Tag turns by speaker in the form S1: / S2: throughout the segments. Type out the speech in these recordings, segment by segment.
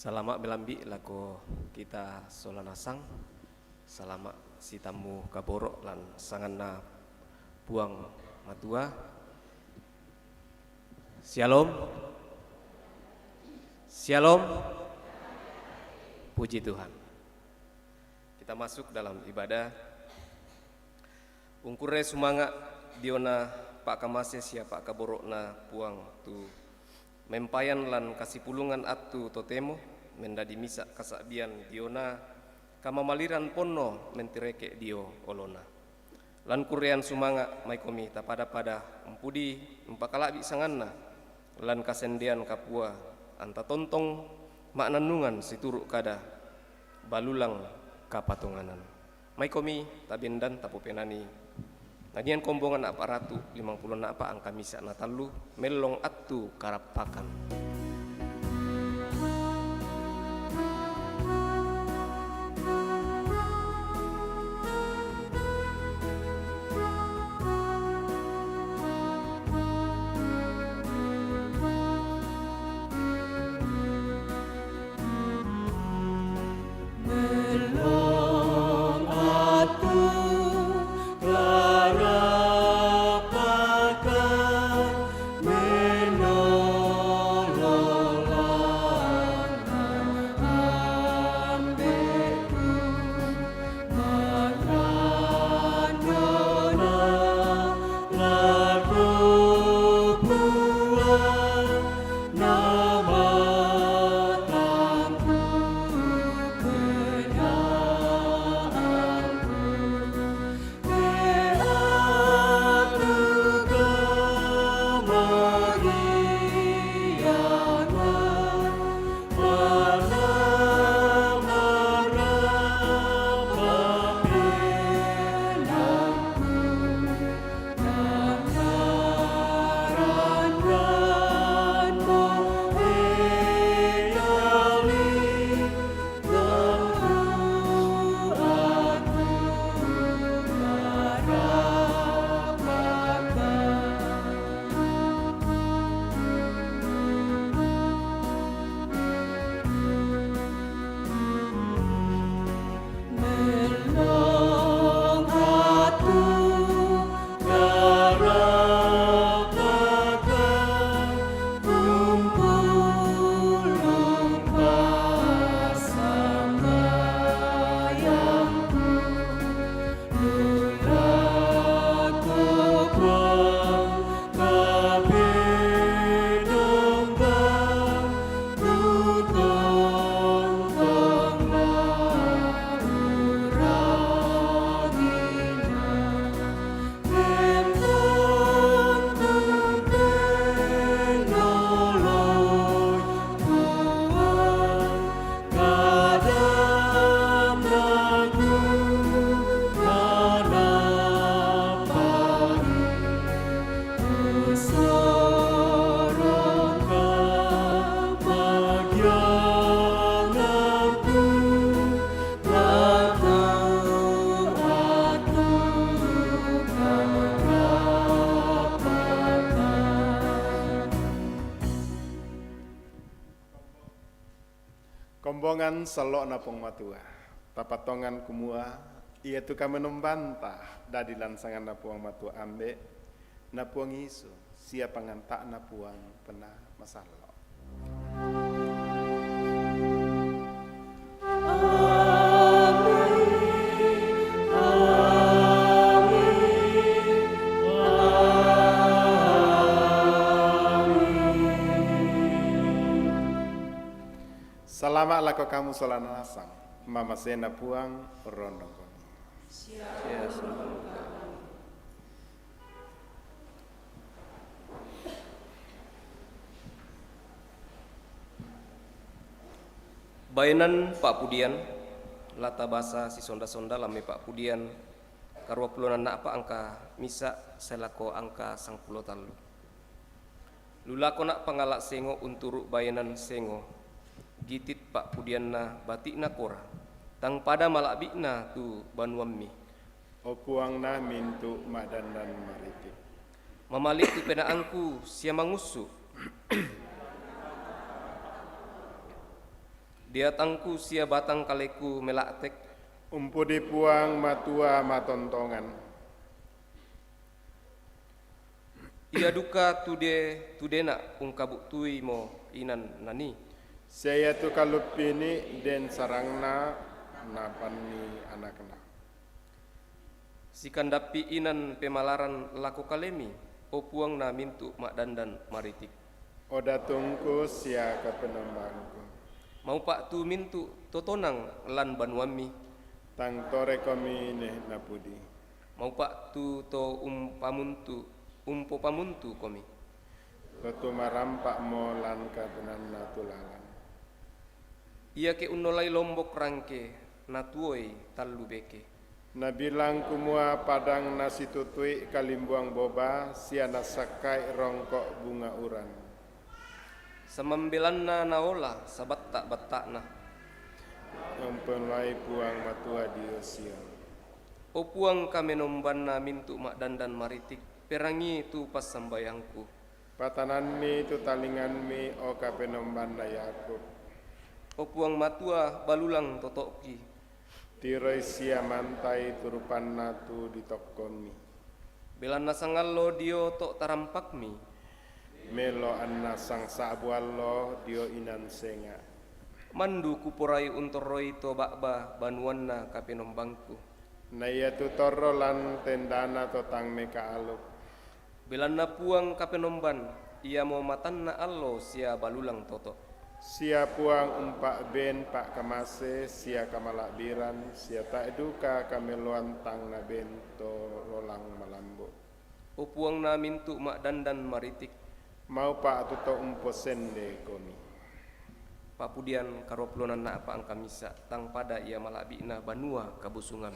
S1: Salama belambi lako kita solanasang salama si tamu kaborok lan sanganna puang matua. Shalom. Shalom. Puji Tuhan. Kita masuk dalam ibadah. Ungkurre sumanga diona Pak Kamase sia Pak Kaborokna puang tu mempayan lan kasih pulungan atu totemo mendadi misa kasabian diona kamamaliran ponno mentireke dio olona lan kurean sumanga maikomi tapada empudi empakalabi sanganna lan kasendean kapua anta tontong maknanungan situruk kada balulang kapatonganan maikomi tabendan tapopenani Nadian kombongan apa ratu 50 na apa angka misa natalu melong atu karapakan.
S2: Kombongan selok napong matua tapatongan kumua ia tu kami membantah dadi lansangan napuang matua ambe napuang isu siapa ngantak napuang pernah masalah. Selamat lako kamu solana asang, mama sena puang rondong.
S1: Bainan Pak Pudian, lata basa si sonda-sonda lame Pak Pudian, karwa pulunan na apa angka misa selako angka sang pulo talu. Lulako nak pangalak sengo unturuk bainan sengo. Gitit Pak Pudianna batikna kora tang pada malabikna tu banuammi
S2: Opuangna mintu madandan mariti
S1: mamalik tu penaangku sia mangusu Dia tangku sia batang kaleku melaktek.
S2: Umpu di puang matua matontongan.
S1: Ia duka tudena ungkabuk tui mo inan nani.
S2: Saya tu kalupini den sarangna napani anakna.
S1: Sikandapi inan pemalaran laku kalemi. O puang na mintu mak dandan maritik.
S2: Oda tungku sia kepenembangku. Mau
S1: Pak tu mintu totonang lan banuami.
S2: tang tore komi neh napudi.
S1: Mau Pak tu to umpo pamuntu komi.
S2: Tutu marampak mo lan kabenan natulalan.
S1: Ia ke unolai lombok rangke natuoi tallu beke.
S2: Nabilang kumua padang nasi tutui kalimbuang boba sia nasakai rongkok bunga uran.
S1: Samambelanna naola sabat tak batakna.
S2: Mempenlai puang matua diosio.
S1: O puang kamenombanna mintu mak dandan maritik. Perangi tu pas sambayangku.
S2: Patanan mi tu talingan mi o kapenomban Yakub.
S1: O puang matua balulang totoki.
S2: Tiroi sia mantai turupan natu ditokon mi.
S1: Belanna sangallo dio tok tarampak mi.
S2: Melo anna sang sabuallo dio inan senga.
S1: Mandu kupurai untoroi to bakba banuanna kapenombangku.
S2: Naya tu torro lan tendana totang meka aluk.
S1: Belanna puang kapenomban ia mau matanna allo sia balulang toto.
S2: Sia puang umpak ben pak kamase sia kamalak biran sia tak duka kameluan tang na bento rolang malambo.
S1: O puang na mintu mak dandan maritik.
S2: Mau pak tuto umpo sende komi.
S1: Papudian karoplonan na apa ang kamisa tang pada ia malabi na banua kabusungan.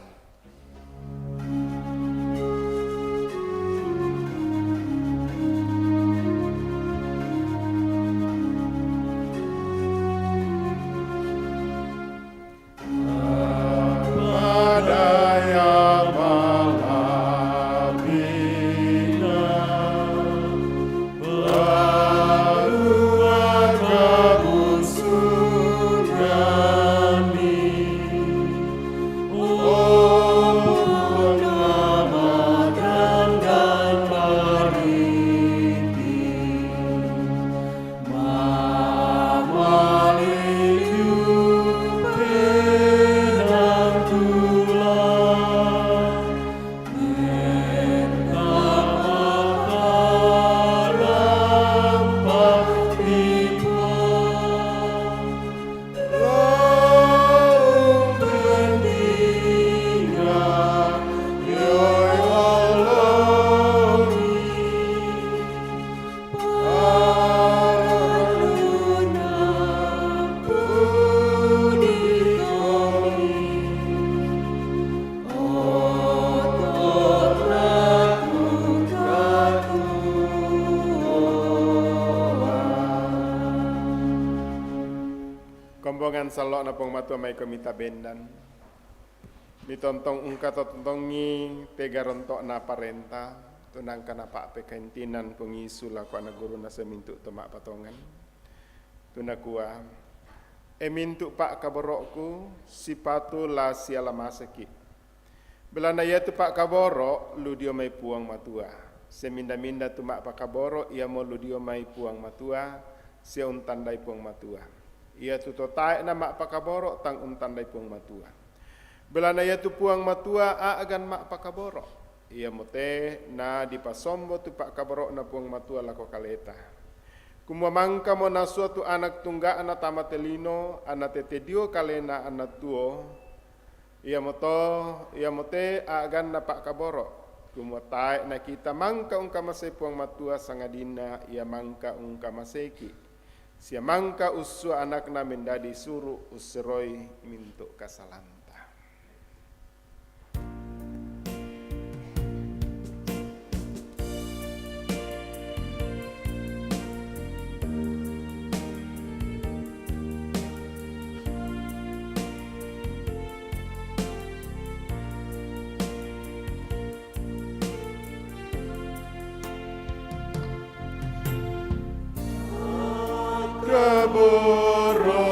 S2: Kombongan salok na pong matua may komita bendan. Mitontong ungka totongi tega rontok na parenta. Tunang ka na pa pekaintinan pengisu lako na guru na semintu tomak patongan. Tunakua. Mintu pak kaborokku sipatu la siala masaki. Belana ya tu pak kaboro lu dio may puang matua. Seminda-minda tumak pak kaboro ia mo lu dio may puang matua. Sia untandai puang matua. Ia tu totai na mak pakaboro tang untandai puang matua. Belana ia tu puang matua agan mak pakaboro. Ia mote na dipasombo tu pak kaboro na puang matua lako kaleta. Kumwa mangka mo na suatu anak tungga ana tamatelino ana tetedio kalena ana tuo. Ia mote agan na pak kaboro. Kumwa tai na kita mangka ungka masay puang matua sangadina ia mangka ungka maseki. Sia mangka usu anak na mendadi suru usroi mintu kasalanta. Kaboro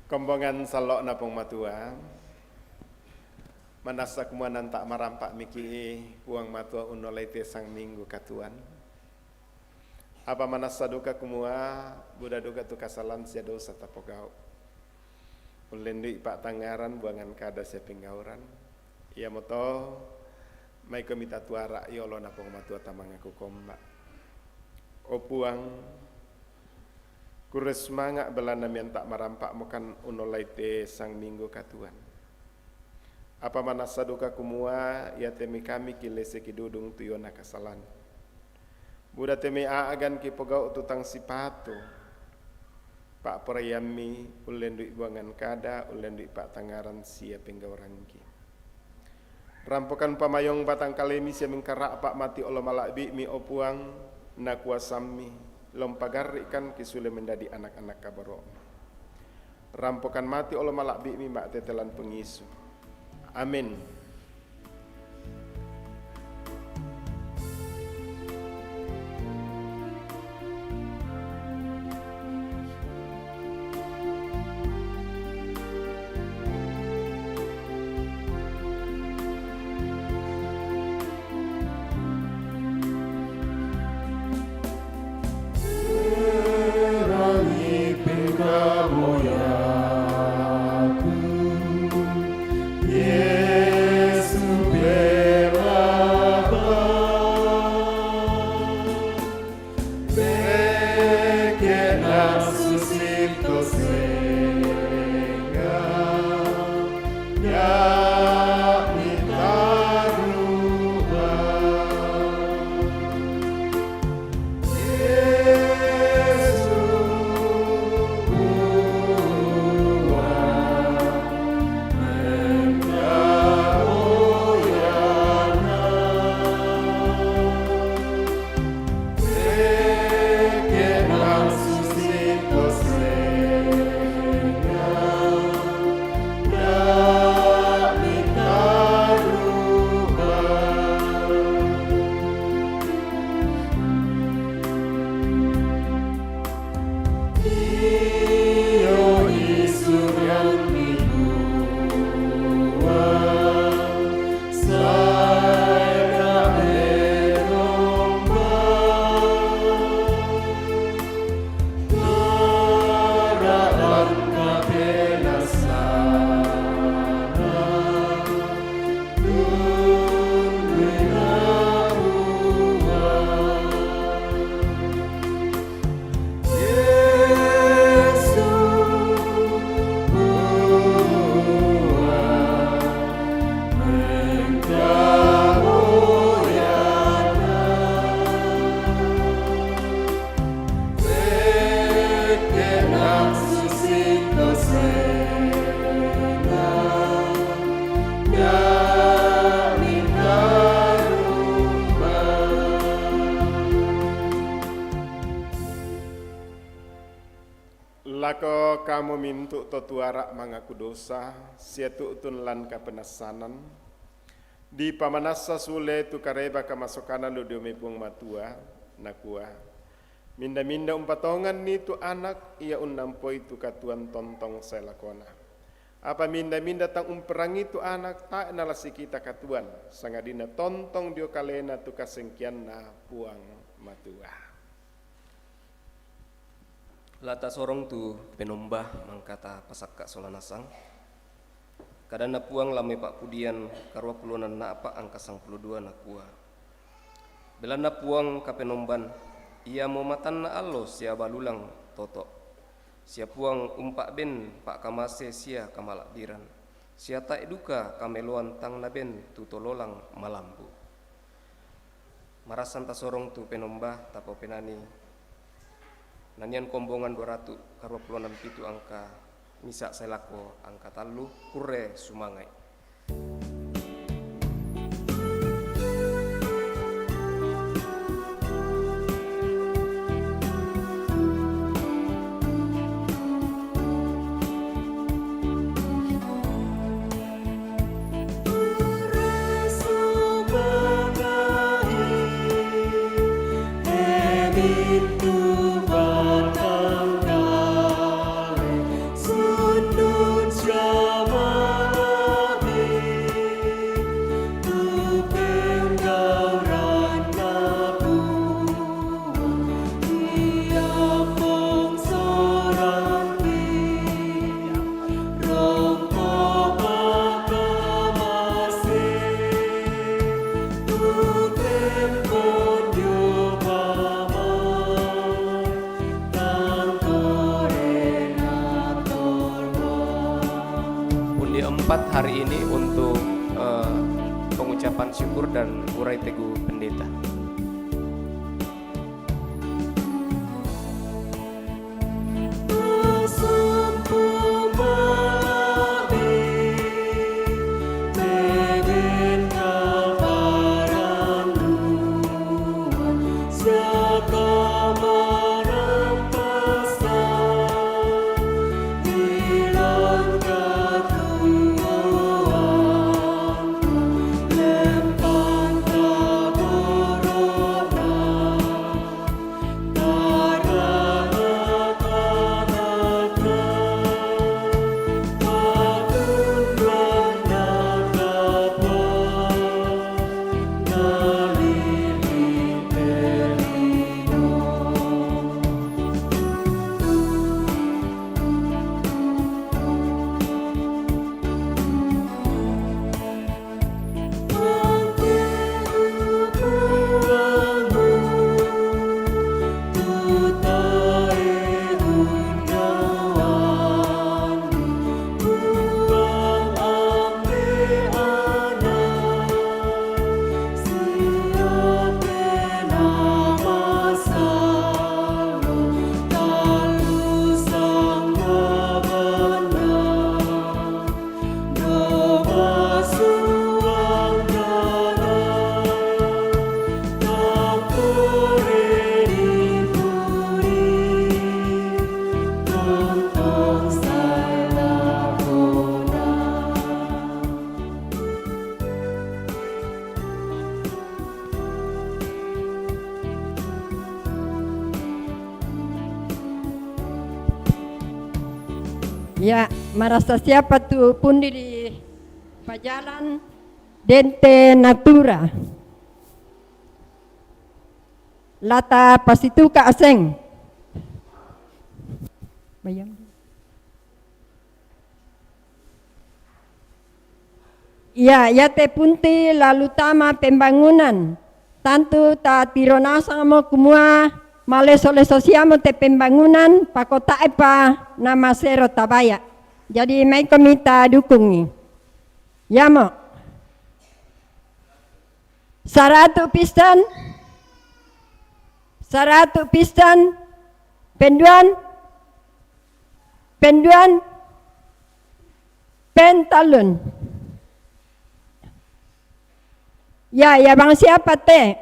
S2: Kombongan salok napong matua manasa kumuanan tak marampak miki puang matua unolete sang minggu katuan apa manasa duka kumua buda duka tu kasalan sia dosa tapogau ulendui pak tangaran buangan kada sia pinggauran ia moto mai komita tuara yolo napong matua tamangaku komba o puang kures mangak belana mian tak marampak mokan unolaite sang minggu katuan. Apa manasa duka kumua ya temi kami kilese kidudung tuyona kasalan. Buda temi aagan ki pogau tutang sipatu. Pak perayami ulendui buangan kada ulendui pak tangaran sia penggauranki. Rampokan pamayong batang kalemi sia mingkarak pak mati olo malakbi mi opuang na kuasami lompagarikan kisule menjadi anak-anak kabaro. Rampokan mati oleh malak bimi mak tetelan pengisu. Amin. Lako kamu mintuk to tuarak mangaku dosa, siatu utun lan kapenasanan. Di pamanasa sule tu kareba kamasokana lu diomipung matua, nakua. Minda-minda umpatongan ni tu anak, ia unampoi tu katuan tontong selakona. Apa minda-minda tang umperangi tu anak, tak nalasi kita katuan. Sangadina tontong dio kalena tu kasengkian na puang matua.
S1: Lata sorong tu penombah mangkata pasakka solanasang. kadana puang lame pak pudian karua pulunan na apa angka 92 na kua. Belanda puang kapenomban ia mau matan na allo sia balulang toto. Sia puang umpak ben pak kamase sia kamalak biran. Sia tak eduka kameluan tang na ben tutololang malambu. Marasan ta sorong tu penomba tapo penani. Nanian kombongan 200 karua pulunan pitu angka misa selako angka talu kure sumangai. Hari ini untuk pengucapan syukur dan urai teguh pendeta.
S3: Ya, merasa siapa tu pundi di Pajalan Dente Natura. Lata pasituka aseng. Bayang. Ya, ya te punti lalu tama pembangunan. Tantu ta tironasa mo kumua maleso-lesosiamo te pembangunan pakota epa nama sero tabaya. Jadi mai komita dukungi. Ya mo. 100 piston. 100 piston. Penduan. Pentalun. Ya, ya bang siapa teh?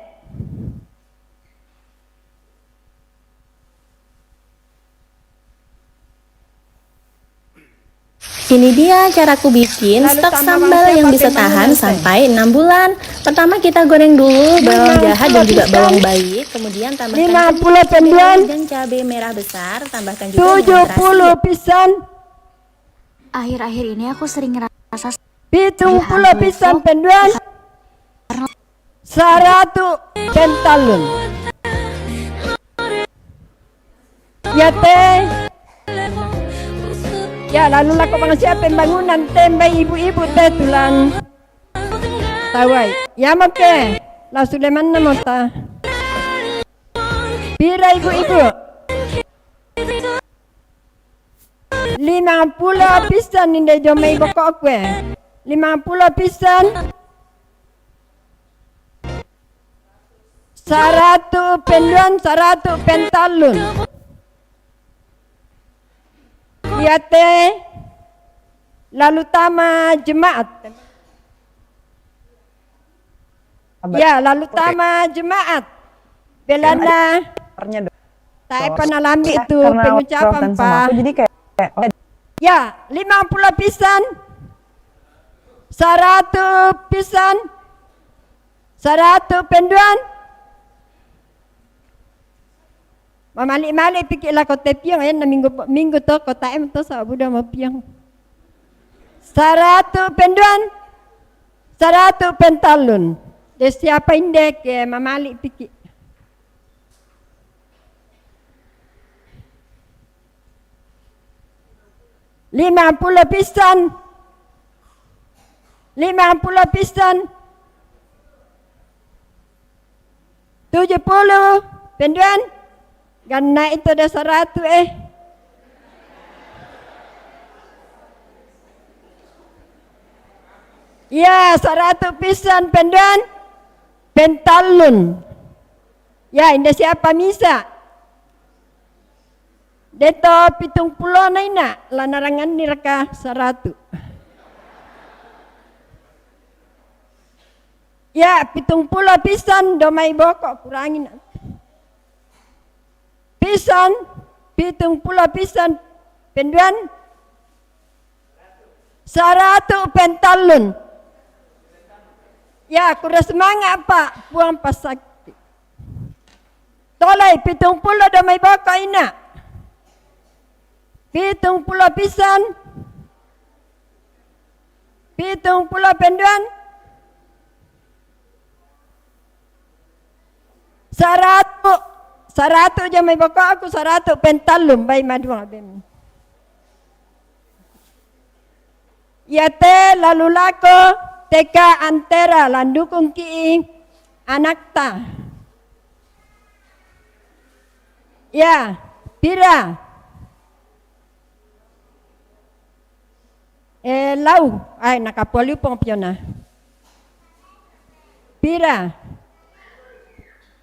S4: Ini dia caraku bikin
S3: Lalu
S4: stok
S3: tambah
S4: sambal
S3: bawang
S4: yang
S3: siapa
S4: bisa
S3: yang
S4: tahan
S3: mau
S4: sampai 6 bulan. Pertama kita goreng dulu bawang jahat dan juga bawang baik, kemudian tambahkan
S3: 50 penduan
S4: dan cabai merah besar, tambahkan juga dengan terasi.
S3: 70 pisan.
S5: Akhir-akhir ini aku sering ngerasa
S3: 70 pisan penduan. 100 pentalun. Ya teh. Ya, lalu laku manusia pembangunan tembak ibu-ibu tetulan. Tawai. Ya moke. La Suleman namota. Pira ibu-ibu? 50 pisan inde jomai bokok kue. 50 pisan. 100 penduan, 100 pentalun. Liate lalu tama jemaat. Ya, lalu tama jemaat. Belanda tak pernah lambi itu pengucapan Pak.
S6: Jadi kayak
S3: Ya, 50 pisan. 100 pisan. 100 penduan. Mamalik-malik pikirlah kau tepiang na minggu to kota em to sa budak mau piang. 100 penduan. 100 pentalun. Dia siapa indek mamalik pikir. Lima puluh pisan. 50 pisan. 70 penduan. Gana itu ada 100 Ya, 100 pisan penduan. Pentalun. Ya, indah siapa misa? Deto 70 na ina. Lanarangan niraka 100. Ya, 70 pisan domai bokok kurangin. Pisan, 70 pisan penduan. 100 pentalun. Ya, kurang semangat Pak, buang pasakti. Tolai 70 domai bokok ina. 70 pisan. 70 penduan. 100 jam may bako aku 100 pentalum bay maduang abem. Yate lalu lako teka antera landukung ki anak ta. Ya, pira. Lau, ay nakapoli pong piona. Pira.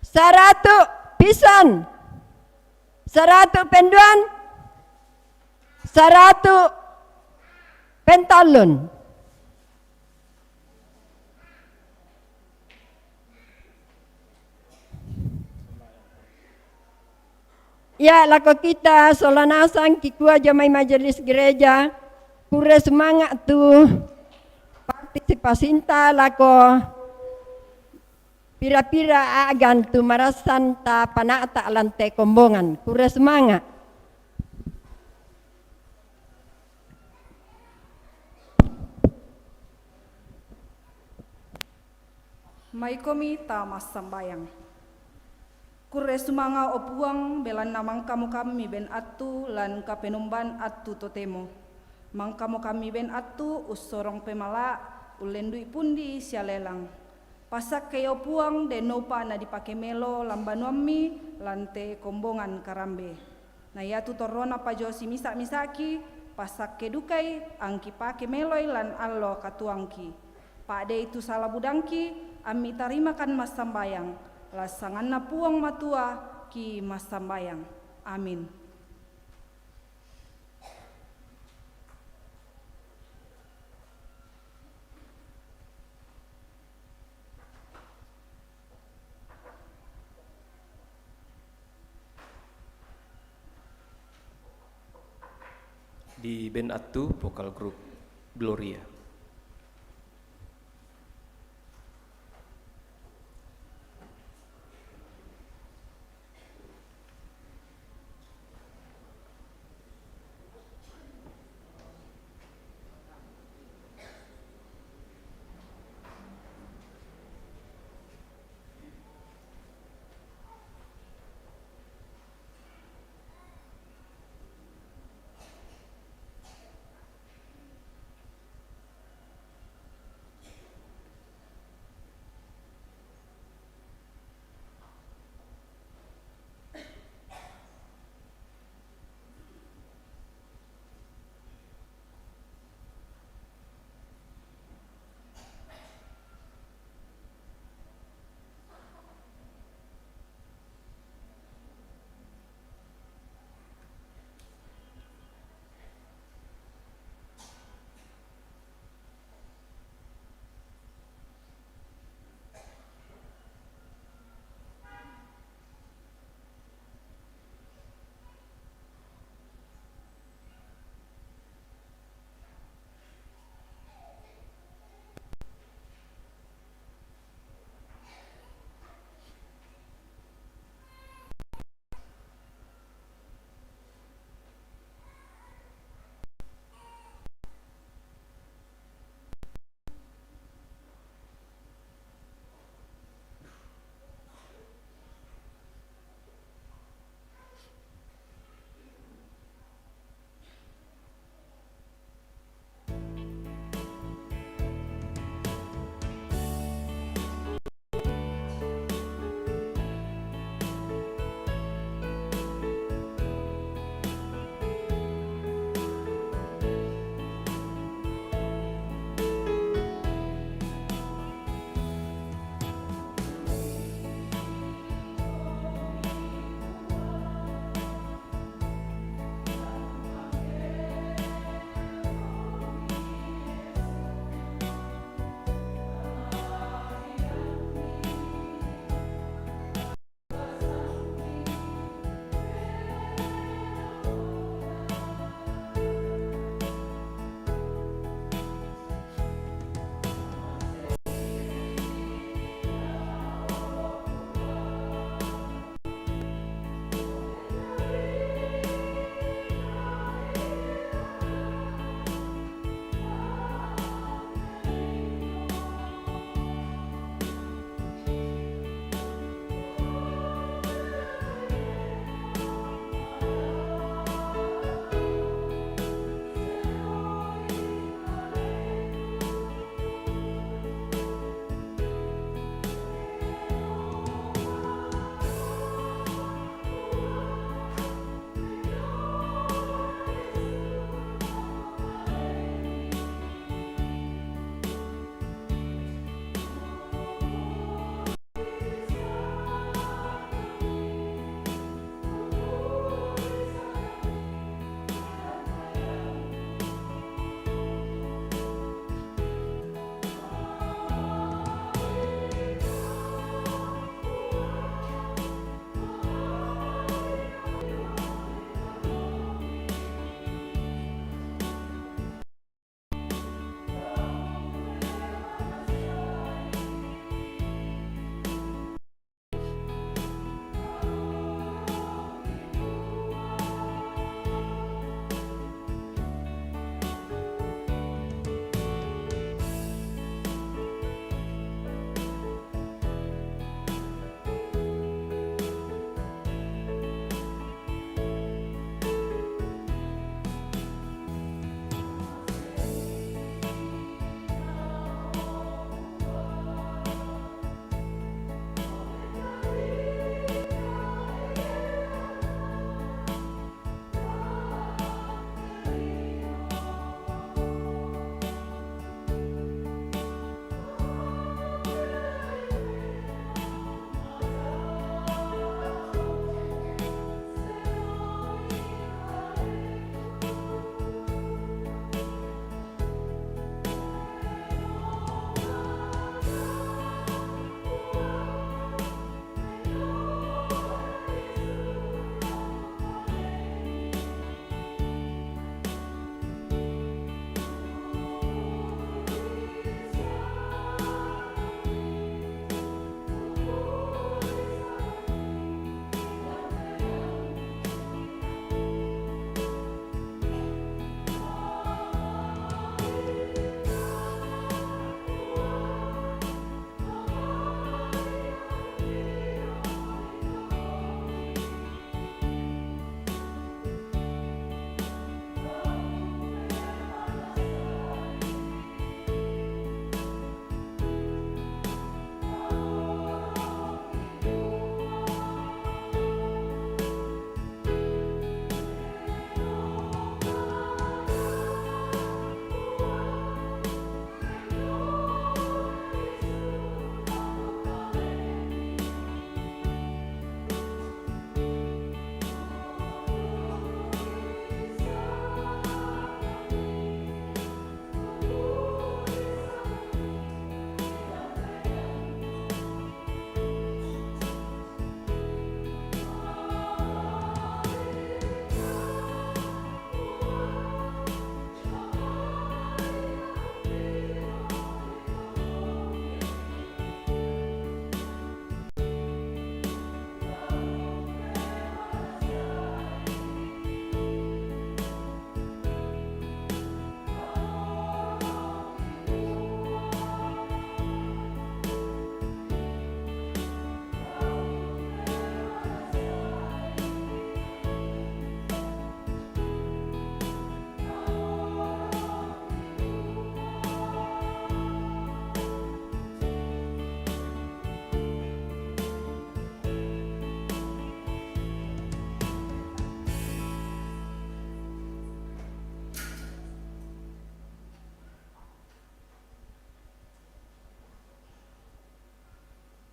S3: 100 pisan. 100 penduan. 100 pentalun. Ya, lako kita solanasan kikua jamai majelis gereja. Kure semangat tu partisipasinta lako pira-pira agan tu marasan ta panata lante kombongan. Kure semangat.
S7: Maikomi ta mas sambayang. Kure sumanga opuang belan namang kamu kami ben atu lan kapenumban atu totemo. Mangkamo kami ben atu usorong pemala ulendui pundi sialelang. Pasak kayo puang den nopa na dipake melo lambanuami lante kombongan karambe. Na yatu torona pajosi misaki pasak kedukai angki pake meloi lan allo katuangki. Pakde itu salah budangki ami tarimakan mas sambayang. Lasangan na puang matua ki mas sambayang. Amin.
S1: Di band atu vokal grup Gloria.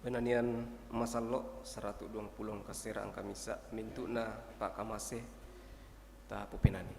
S1: penanian masallo 120 kasera angka misa mintuna Pak Kamase ta pupenani.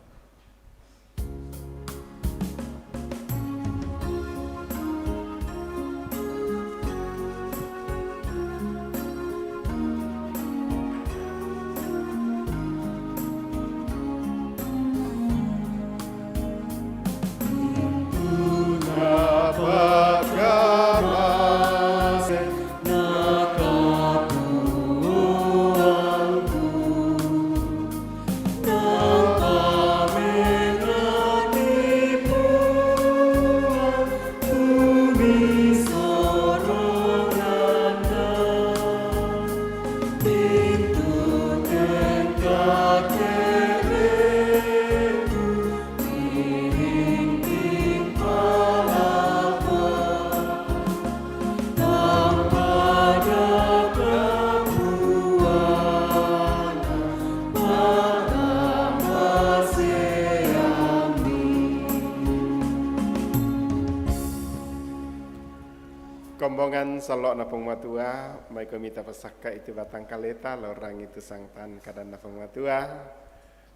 S2: Kombongan salok na pengmatua, mai komita pasaka itu batang kaleta, lorang itu sangtan kadan na pengmatua.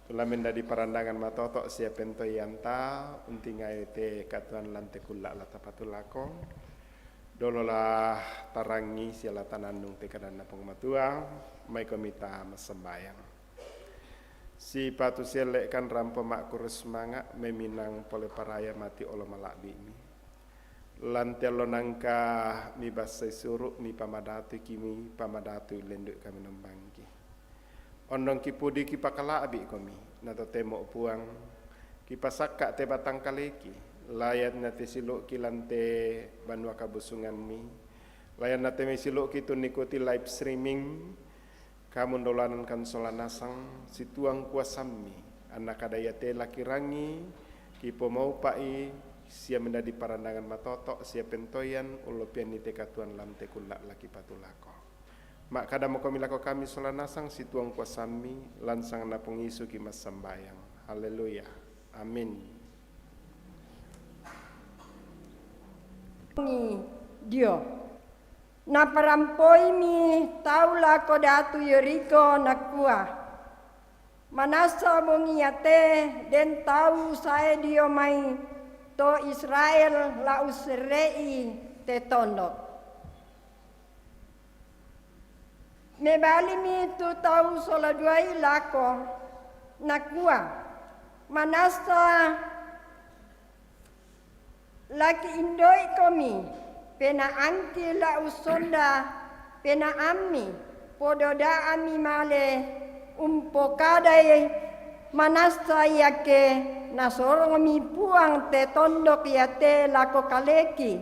S2: Tulamen dari parandangan matotok siap pento yanta, untingai te katuan lante kula lata patulako. Dololah tarangi siala tanandung te kadan na pengmatua, mai komita masembayang. Si patu selek kan rampo mak kurus manga meminang pole paraya mati olo malak bimi. Lantelo nangka mi basai suruk mi pamadatu kimi pamadatu lenduk kami nembangki. Ondong ki pudi ki pakala abi komi nato temo puang ki pasakka te batang kaleki layat nate siluk ki lante banua kabusungan mi layat nate mi siluk ki tu nikuti live streaming kamu dolanan kan solanasang situang kuasami anak kadayate laki rangi ki pomau pai sia menjadi parandangan matotok sia pentoyan ulo pian ni tekatuan lam tekulak laki patulako mak kadamo kami lako kami solanasang situang kuasami lansang na pengisu ki mas sambayang haleluya amin.
S3: Dio na parampoi mi taula ko datu Yeriko nakua manasa bongiate den tau saya dio mai to Israel la usrei te tondok. Me bali mi tu tau sola duai lako nakua manasa laki indoi komi pena angki la usonda pena ami pododa ami male umpokadai manasa yake nasorong mi puang te tondok ya te lako kaleki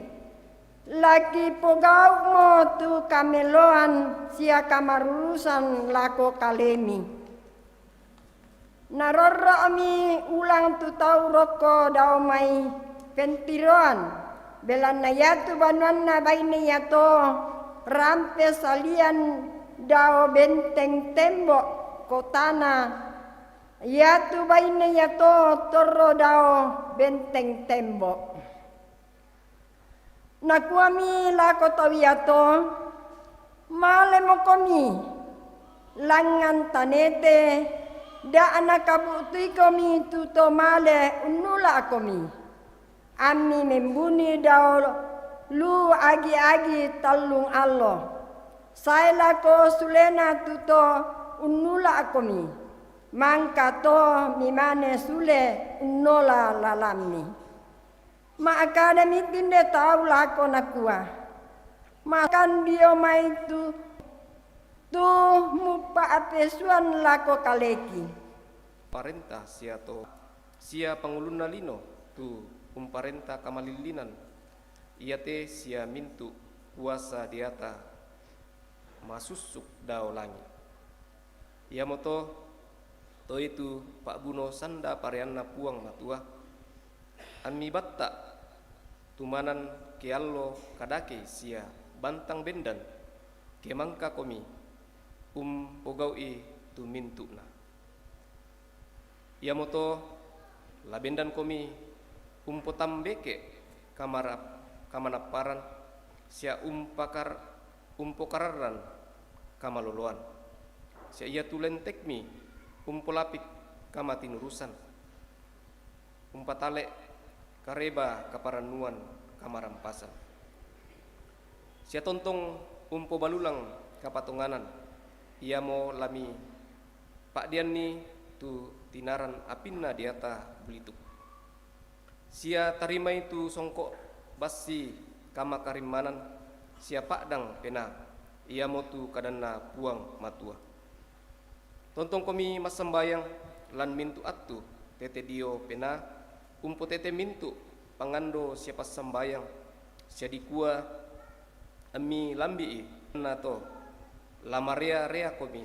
S3: laki pogau mo tu kameloan sia kamarurusan lako kalemi narorro mi ulang tu tau roko dao mai pentiroan belan na yatu banuan na baini yato rampe salian dao benteng tembok kotana yatu baine yato torro dao benteng tembok. Nakuami lako tawiato male mokomi langan tanete da anak kabutui komi tuto male unula komi. Ami membuni dao lu agi-agi talung Allah. Saya lako sulena tuto unula komi. Mangka to mimane sule unola lalami. Ma akademi tinde tau lako nakua. Makan dia mai tu mupa apesuan lako kaleki.
S1: Parenta sia panguluna lino tu parenta kamalilinan. Ia te sia mintu kuasa diata masusuk dao langit. Ia moto to itu Pak Buno sanda parianna puang matua ami batta tumanan ke allo kadake sia bantang bendan ke mangka komi pogaui tu mintuna ia moto labendan komi potambeke kamanaparan sia pakar umpo kararan kamaloloan. Sia ia tulen tekmi umpo lapik kamatinurusan. Umpatale kareba kaparanuan kamarampasan. Sia tontong umpo balulang kapatonganan. Ia mo lami pak dian ni tu tinaran apinna diata belituk. Sia tarima itu songkok basi kama karimanan. Sia pakdang pena ia mo tu kadanna puang matua. Tontong komi masambayang lan mintu attu tete dio pena umpo tete mintu pangando siapa sambayang sia dikua ami lambi nato lamaria rea komi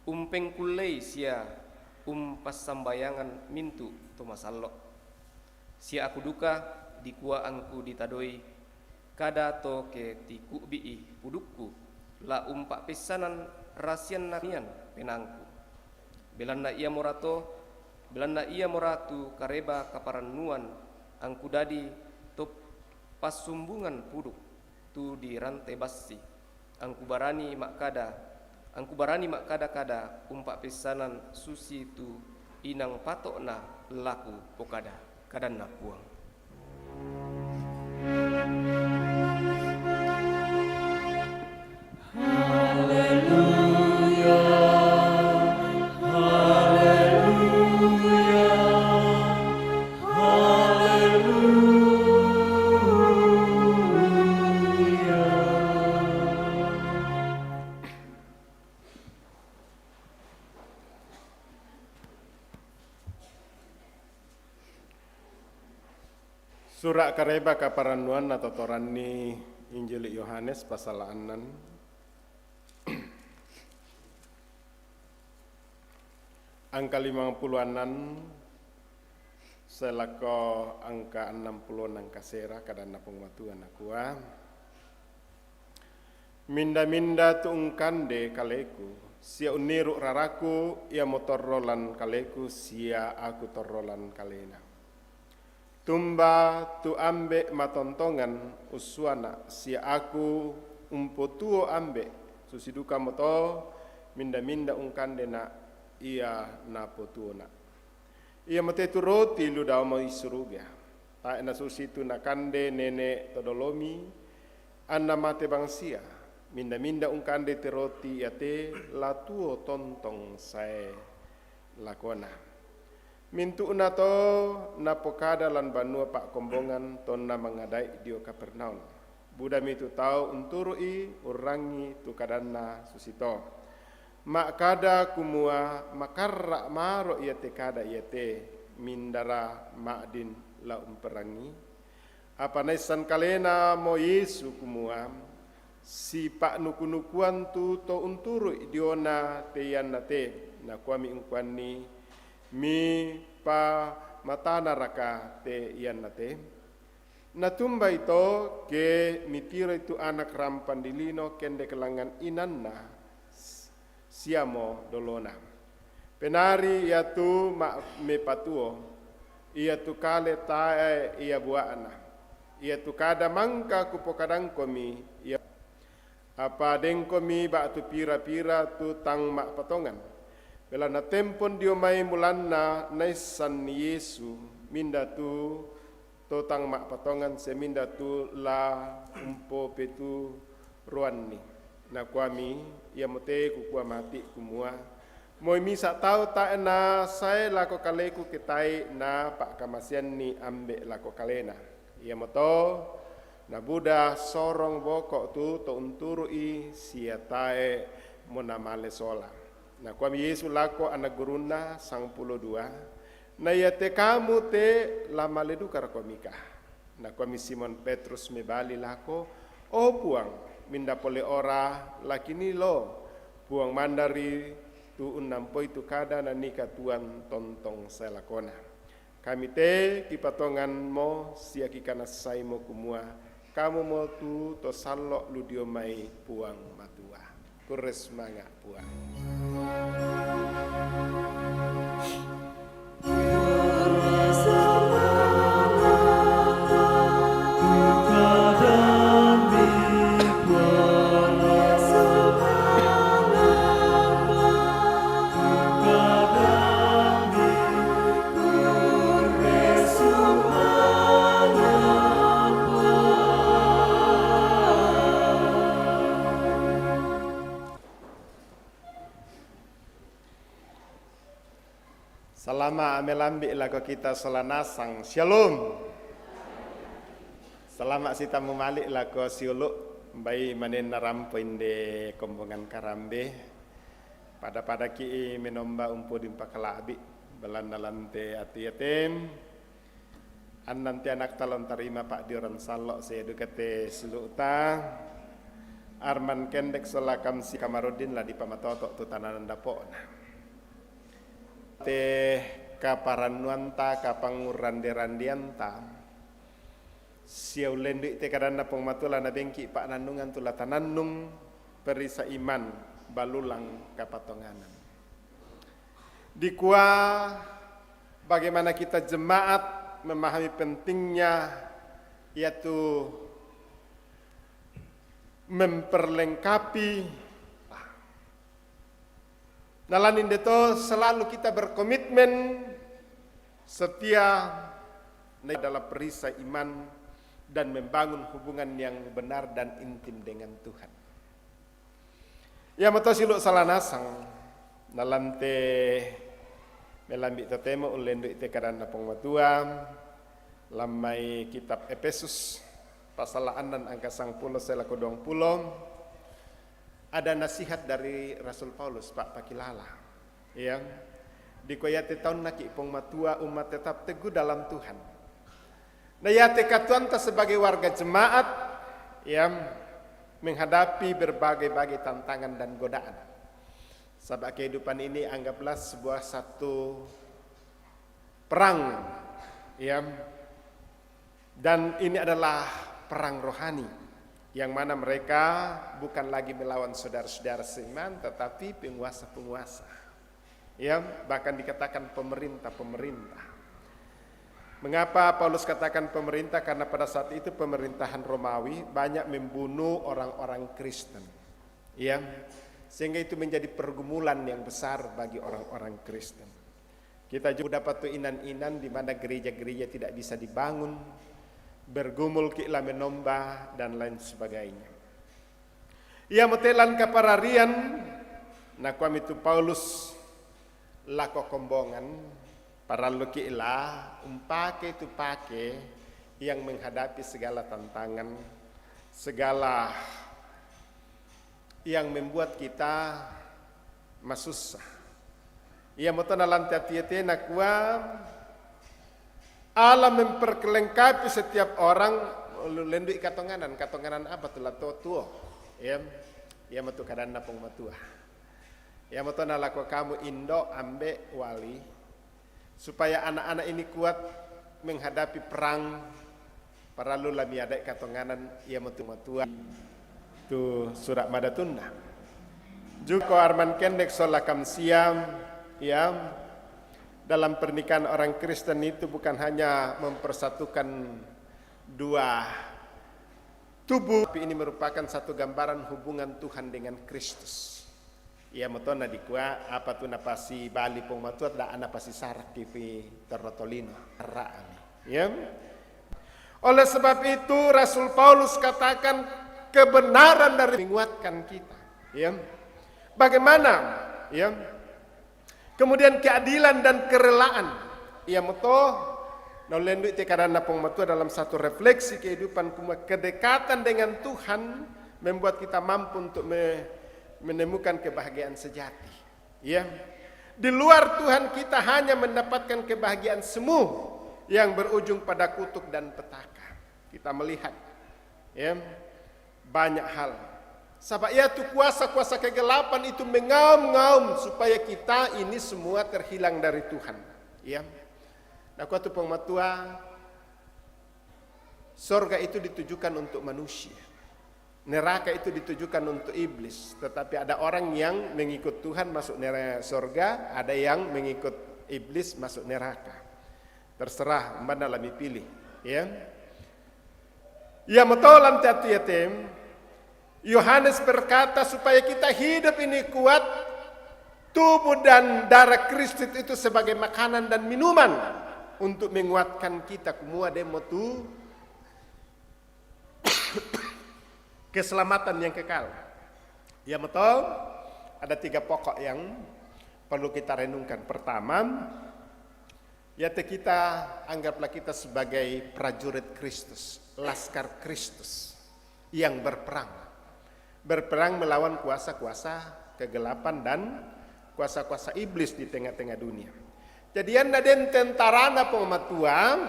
S1: umpeng kulei sia pas sambayangan mintu to masallo sia aku duka dikua angku ditadoi kada to ke tiku bii pudukku la umpak pesanan rasian narian penangku belanna ia moratu kareba kaparanuan angku dadi to pasumbungan puduk tu di rantai basi angku barani makkada kada umpak pesanan susi tu inang patokna laku pokada kadanna puang.
S2: Surat kareba kaparanuan atau torani Injil Yohanes pasal 6 angka 50-anan selako angka 60 nang kasera kadana pengmatuan akua minda tuungkande kaleku sia uniru raraku ia motorrolan kaleku sia aku torrolan kalena. Tumba tu ambe matontongan uswana sia aku umpotuo ambe susiduka moto minda ungkande na ia na potuona. Ia mate tu roti lu dao mo isuruga. Ta ena susitu na kande nene todolomi anna mate bangsia. Minda ungkande te roti ate la tuo tontong sae lakona. Mintu na to na pokada lan banua pak kombongan ton na mangadai dio Kapernaum. Buda mitu tau unturui urangi tu kadanna susito. Mak kada kumua makarra maro ia te kada ia te mindara makdin la umperangi. Apa naisan kalena mo Yesu kumua si pak nukunukuan tu to unturui diona te yanna te na kuami ungkwani mi pa matana raka te iyan nate. Natumba ito ke mitira itu anak rampan dilino kende kelangan inanna siamo dolona. Penari ia tu me patuo ia tu kale tae ia buana. Ia tu kada mangka kupokadang komi ia apa deng komi ba tu pira-pira tu tang mak patongan. Bela na tempon dio mai mulanna naisan Yesu minda tu totang mak patongan se minda tu la umpo petu ruanni na kuami ia mote ku kua mati kumua moi misa tau ta na sai lako kaleku ketai na pak kamasian ni ambe lako kalena ia moto na Buddha sorong bokok tu to unturui sia tae monamale sola. Na kuami Yesu lako anak guruna sang 12 na ia te kamu te lama ledu karakomika. Na kuami Simon Petrus mebali lako o puang minda pole ora lakini lo puang mandari tu unampoi tu kada na nika tuan tontong selakona. Kami te kipatongan mo sia kikana sai mo kumua kamu mo tu to sallo ludio mai puang matua. Kures manga puang.
S6: Kadang di
S2: Pertama melambi lagu kita selanasang Shalom. Selamat sita memalik lagu siuluk bayi manen narampoin de kombongan karambe. Pada ki menomba umpu dimpa kalabi belanda lante ati yatim. An nanti anak talon tarima Pak Dioran Salok saya dukate seluta. Arman kendek solakam si Kamarudin lah di pamatoto tu tananan dapona. Te kaparanuanta kapanguran derandianta siau lendu te kadana pong matula na bengki pak nanungan tula tanannung perisa iman balulang kapatonganan. Dikua bagaimana kita jemaat memahami pentingnya yaitu memperlengkapi. Dalam itu selalu kita berkomitmen setia dalam perisai iman dan membangun hubungan yang benar dan intim dengan Tuhan. Ya mata siluk salah nasang dalam te melambi temo ulendu te karana pengmatua lamai kitab Efesus pasal 6 angka 10 selaku 20. Ada nasihat dari Rasul Paulus Pak Pakilala yang dikoyate tahun naki pengmatua umat tetap teguh dalam Tuhan. Nah ya tekatuan sebagai warga jemaat yang menghadapi berbagai tantangan dan godaan. Sebab kehidupan ini anggaplah sebuah satu perang yang dan ini adalah perang rohani. Yang mana mereka bukan lagi melawan saudara-saudara seiman, tetapi penguasa-penguasa. Ya, bahkan dikatakan pemerintah-pemerintah. Mengapa Paulus katakan pemerintah? Karena pada saat itu pemerintahan Romawi banyak membunuh orang-orang Kristen. Ya, sehingga itu menjadi pergumulan yang besar bagi orang-orang Kristen. Kita juga dapat tuh inan-inan di mana gereja-gereja tidak bisa dibangun, bergumul kikla menomba dan lain sebagainya. Ia metelan kapararian nakwam itu Paulus lako kombongan para lukikla umpake itu pake yang menghadapi segala tantangan, segala yang membuat kita masusah. Ia mutana lantiatiate nakwam Allah memperlengkapi setiap orang lendu katonganan apa tuh tuo ya matu kadana pong matua ya matu nalako kamu indo ambe wali supaya anak-anak ini kuat menghadapi perang para lulami ada katonganan ya matu matua tu surat madatunda juga arman kendek solakam siam ya. Dalam pernikahan orang Kristen itu bukan hanya mempersatukan dua tubuh, tapi ini merupakan satu gambaran hubungan Tuhan dengan Kristus. Ia metona dikua apa tu napasi bali pong matuat da anapasi sarak kipi terrotolino ra'ani. Ya. Oleh sebab itu Rasul Paulus katakan kebenaran dari menguatkan kita. Ya. Bagaimana? Ya. Kemudian keadilan dan kerelaan. Ia moto nolendu te karena pengmatu dalam satu refleksi kehidupan kedekatan dengan Tuhan membuat kita mampu untuk menemukan kebahagiaan sejati. Ya. Di luar Tuhan kita hanya mendapatkan kebahagiaan semu yang berujung pada kutuk dan petaka. Kita melihat ya banyak hal. Sebab ya tu kuasa-kuasa kegelapan itu mengaum-ngaum supaya kita ini semua terhilang dari Tuhan. Ya. Nah, kuatu pengmatua surga itu ditujukan untuk manusia. Neraka itu ditujukan untuk iblis. Tetapi ada orang yang mengikut Tuhan masuk surga, ada yang mengikut iblis masuk neraka. Terserah mana lami pilih. Ya. Ya metolan tiatem. Yohanes berkata supaya kita hidup ini kuat, tubuh dan darah Kristus itu sebagai makanan dan minuman untuk menguatkan kita semua demotu keselamatan yang kekal. Ya betul, ada 3 pokok yang perlu kita renungkan. Pertama, Yaitu kita, anggaplah kita sebagai prajurit Kristus, laskar Kristus yang berperang. Berperang melawan kuasa-kuasa kegelapan dan kuasa-kuasa iblis di tengah-tengah dunia. Jadi anda den tentara na pematua,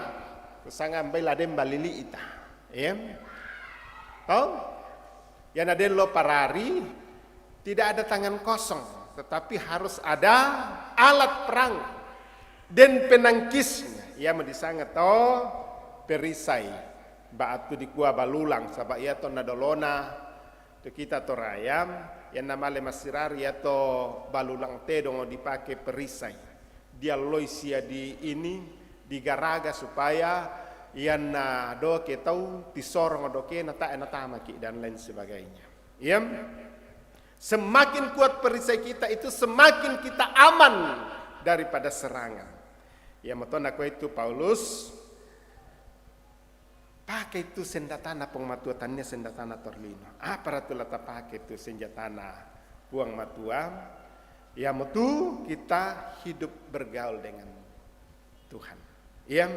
S2: kusang ambil laden balili ita. Ya. Tahu? Yang ada lo parari, tidak ada tangan kosong, tetapi harus ada alat perang dan penangkisnya. Ia mendisangat perisai, baatu di gua balulang, sabak ia to nadolona, to kita to rayam, yang nama lemasirar ia to balulang te dong dipakai perisai. Dia loisia di ini, digaraga supaya yan na doke tau tisorong doke nata maki dan lain sebagainya. Ya, semakin kuat perisai kita itu semakin kita aman daripada serangan. Ya, matona ko itu Paulus pakai itu senjatana pengmatuatannya senjatana torlino. Apa ratu lata pakai itu senjatana puang matua. Ya, mutu kita hidup bergaul dengan Tuhan. Ya.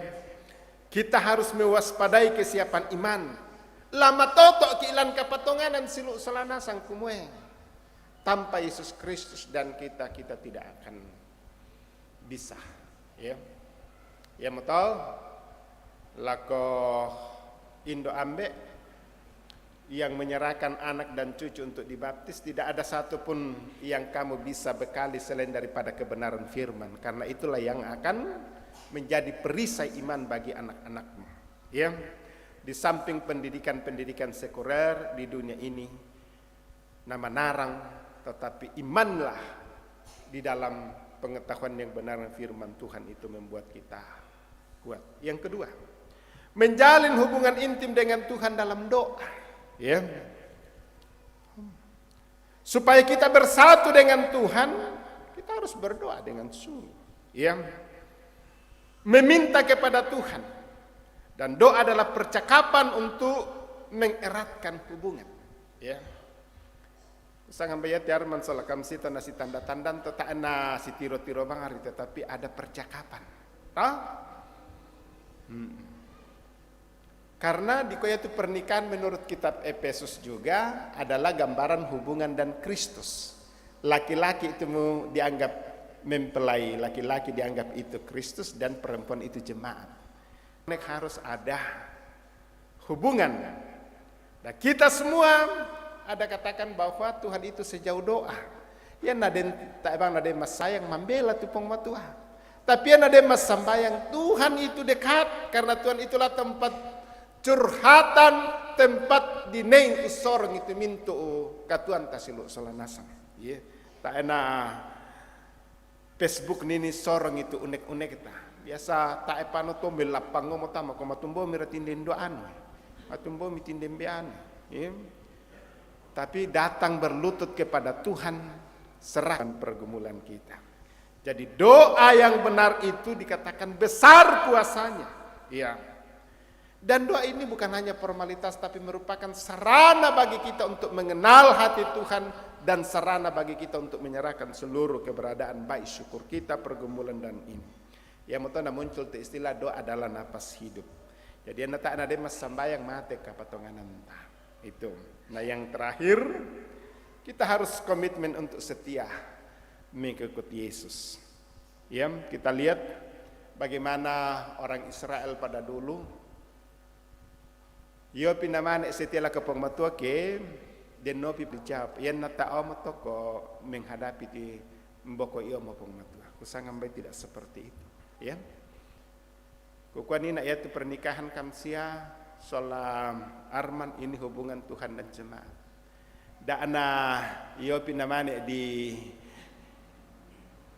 S2: Kita harus mewaspadai kesiapan iman. Lama totok kilan kapatonganan silu selana sang kumue. Tanpa Yesus Kristus dan kita tidak akan bisa. Ya, ya betul. Lako Indo Ambe yang menyerahkan anak dan cucu untuk dibaptis, tidak ada satupun yang kamu bisa bekali selain daripada kebenaran firman. Karena itulah yang akan menjadi perisai iman bagi anak-anakmu. Ya, di samping pendidikan sekuler di dunia ini, nama narang, tetapi imanlah di dalam pengetahuan yang benar firman Tuhan itu membuat kita kuat. Yang kedua, menjalin hubungan intim dengan Tuhan dalam doa. Ya, supaya kita bersatu dengan Tuhan, kita harus berdoa dengan sungguh. Ya, meminta kepada Tuhan. Dan doa adalah percakapan untuk mengeratkan hubungan. Ya. Sangat bayat yarman salakam sita nasi tanda-tanda tak na si tiro-tiro bangari, tetapi ada percakapan. Tahu? Karena di itu pernikahan menurut kitab Efesus juga adalah gambaran hubungan dan Kristus. Laki-laki itu dianggap mempelai, laki-laki dianggap itu Kristus dan perempuan itu jemaat. Harus ada hubungan. Nah, kita semua ada katakan bahwa Tuhan itu sejauh doa. Ya naden tak bang naden mas sayang membela tu pengmatua. Tapi ya naden mas sambayang Tuhan itu dekat karena Tuhan itulah tempat curhatan, tempat dinein usorong itu mintu katuan tasilu salanasang. Ya, tak enak. Facebook nini sorong itu unek-unek ta. Biasa tak epano to melapang mo tama ko matumbo miratindian doan. Matumbo mitindian bean. Ya. Tapi datang berlutut kepada Tuhan, serahkan pergumulan kita. Jadi doa yang benar itu dikatakan besar kuasanya. Ya. Dan doa ini bukan hanya formalitas tapi merupakan sarana bagi kita untuk mengenal hati Tuhan dan sarana bagi kita untuk menyerahkan seluruh keberadaan baik syukur kita, pergumulan dan ini. Yang mutana muncul te istilah doa adalah napas hidup. Jadi anda tak ada mas sambayang mate kapatonganan itu. Nah yang terakhir kita harus komitmen untuk setia mengikuti Yesus. Ya, kita lihat bagaimana orang Israel pada dulu. Yo pinamane setiala kapong matua ke den no pipijap yan na tao mo to ko menghadapi di mboko iyo mo pong matua. Kusang ambay tidak seperti itu. Ya. Kukuan ini yaitu pernikahan kamsia solam Arman ini hubungan Tuhan dan jemaat. Dana iyo pinamane di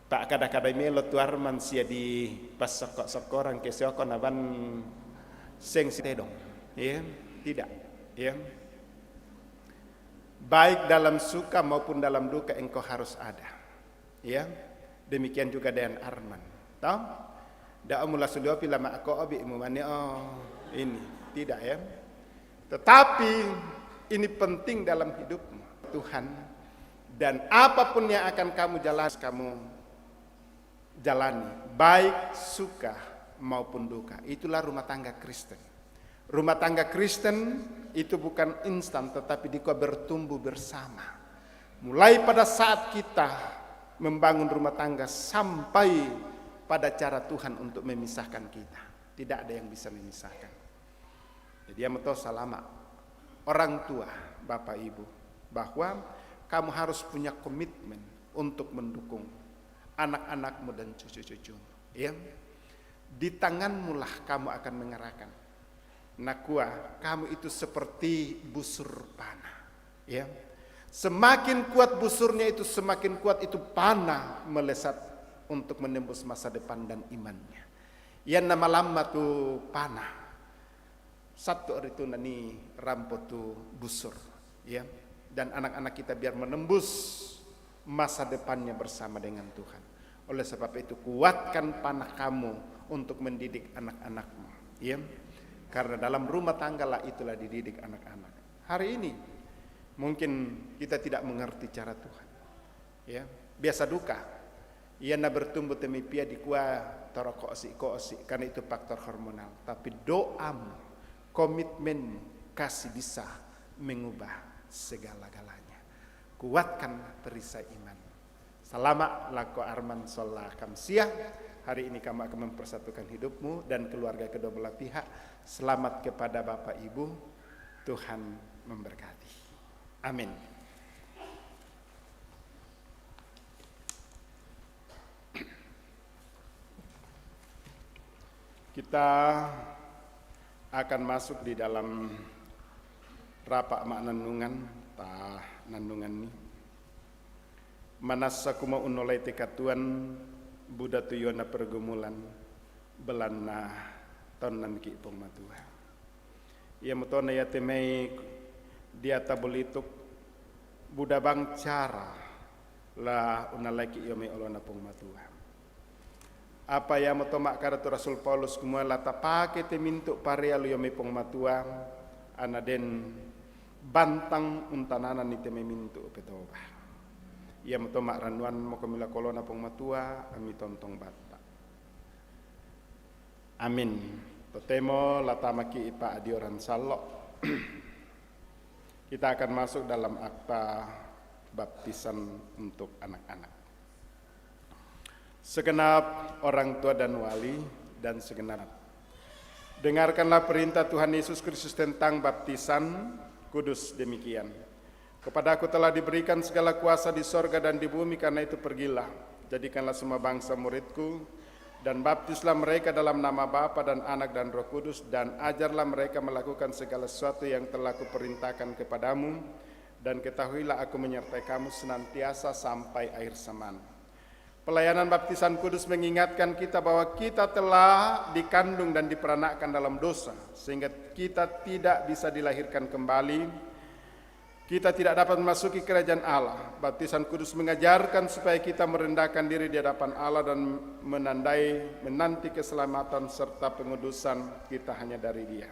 S2: Pak kada-kada melo tu Arman sia di pas sok-sokorang ke sioko naban seng sitedong. Ya, tidak. Ya. Baik dalam suka maupun dalam duka engkau harus ada. Ya. Demikian juga dengan Arman. Tahu? Da mula sudah lama aku obi umumane ini tidak ya. Tetapi ini penting dalam hidupmu Tuhan dan apapun yang akan kamu jalan kamu jalani, baik suka maupun duka. Itulah rumah tangga Kristen. Rumah tangga Kristen itu bukan instan, tetapi dia bertumbuh bersama. Mulai pada saat kita membangun rumah tangga sampai pada cara Tuhan untuk memisahkan kita. Tidak ada yang bisa memisahkan. Jadi ya betul salama orang tua, bapak ibu, bahwa kamu harus punya komitmen untuk mendukung anak-anakmu dan cucu-cucumu. Ya, di tanganmu lah kamu akan mengarahkan. Nakua, kamu itu seperti busur panah. Ya, semakin kuat busurnya itu, semakin kuat itu panah melesat untuk menembus masa depan dan imannya. Yang nama lama tu panah. Satu hari itu nani rampot tu busur, ya. Dan anak-anak kita biar menembus masa depannya bersama dengan Tuhan. Oleh sebab itu kuatkan panah kamu untuk mendidik anak-anakmu, ya. Karena dalam rumah tangga lah itulah dididik anak-anak. Hari ini mungkin kita tidak mengerti cara Tuhan, ya. Biasa duka, ia na bertumbuh temipia di kuah torokosi karena itu faktor hormonal. Tapi doamu, komitmen kasih bisa mengubah segala-galanya. Kuatkan perisai iman. Selamat lako Arman Sola Kamsiah. Hari ini kamu akan mempersatukan hidupmu dan keluarga kedua belah pihak. Selamat kepada Bapak Ibu. Tuhan memberkati. Amin. Kita akan masuk di dalam rapak mak nanungan ini. Manasakuma unolai tekatuan Buddha tuyona pergumulan belana tonan ki ipong matua. Ia mutona ya temei dia tabolituk Buddha bang cara la unalai ki yome olona pong matua. Apa yang motomak karatu Rasul Paulus kumua lata pake temintuk parea lu yome pong matua anaden bantang untanana ni teme mintuk petoba. Ia motomak ranuan mo kamila kolona pong matua ami tontong bata. Amin. Totemo latamaki ipa adioran salok. Kita akan masuk dalam akta baptisan untuk anak-anak. Segenap orang tua dan wali dan segenap dengarkanlah perintah Tuhan Yesus Kristus tentang baptisan kudus demikian. Kepadaku telah diberikan segala kuasa di sorga dan di bumi, karena itu pergilah, jadikanlah semua bangsa muridku, dan baptislah mereka dalam nama Bapa dan Anak dan Roh Kudus, dan ajarlah mereka melakukan segala sesuatu yang telah kuperintahkan kepadamu, dan ketahuilah aku menyertai kamu senantiasa sampai akhir zaman. Pelayanan baptisan kudus mengingatkan kita bahwa kita telah dikandung dan diperanakkan dalam dosa, sehingga kita tidak bisa dilahirkan kembali. Kita tidak dapat memasuki kerajaan Allah. Baptisan kudus mengajarkan supaya kita merendahkan diri di hadapan Allah dan menanti keselamatan serta pengudusan kita hanya dari Dia.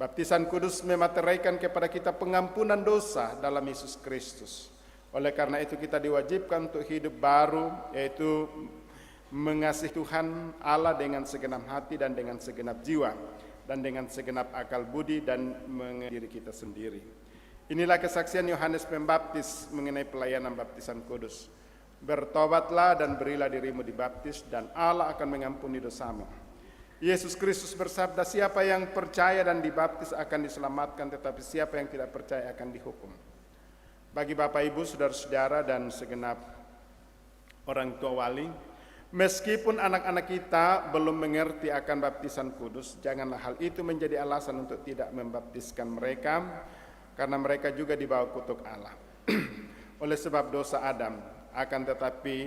S2: Baptisan kudus memateraikan kepada kita pengampunan dosa dalam Yesus Kristus. Oleh karena itu kita diwajibkan untuk hidup baru, yaitu mengasihi Tuhan Allah dengan segenap hati dan dengan segenap jiwa dan dengan segenap akal budi dan mengenai diri kita sendiri. Inilah kesaksian Yohanes Pembaptis mengenai pelayanan baptisan kudus. Bertobatlah dan berilah dirimu dibaptis dan Allah akan mengampuni dosamu. Yesus Kristus bersabda, siapa yang percaya dan dibaptis akan diselamatkan, tetapi siapa yang tidak percaya akan dihukum. Bagi Bapak Ibu, saudara-saudara dan segenap orang tua wali, meskipun anak-anak kita belum mengerti akan baptisan kudus, janganlah hal itu menjadi alasan untuk tidak membaptiskan mereka, karena mereka juga dibawa kutuk Allah. Oleh sebab dosa Adam, akan tetapi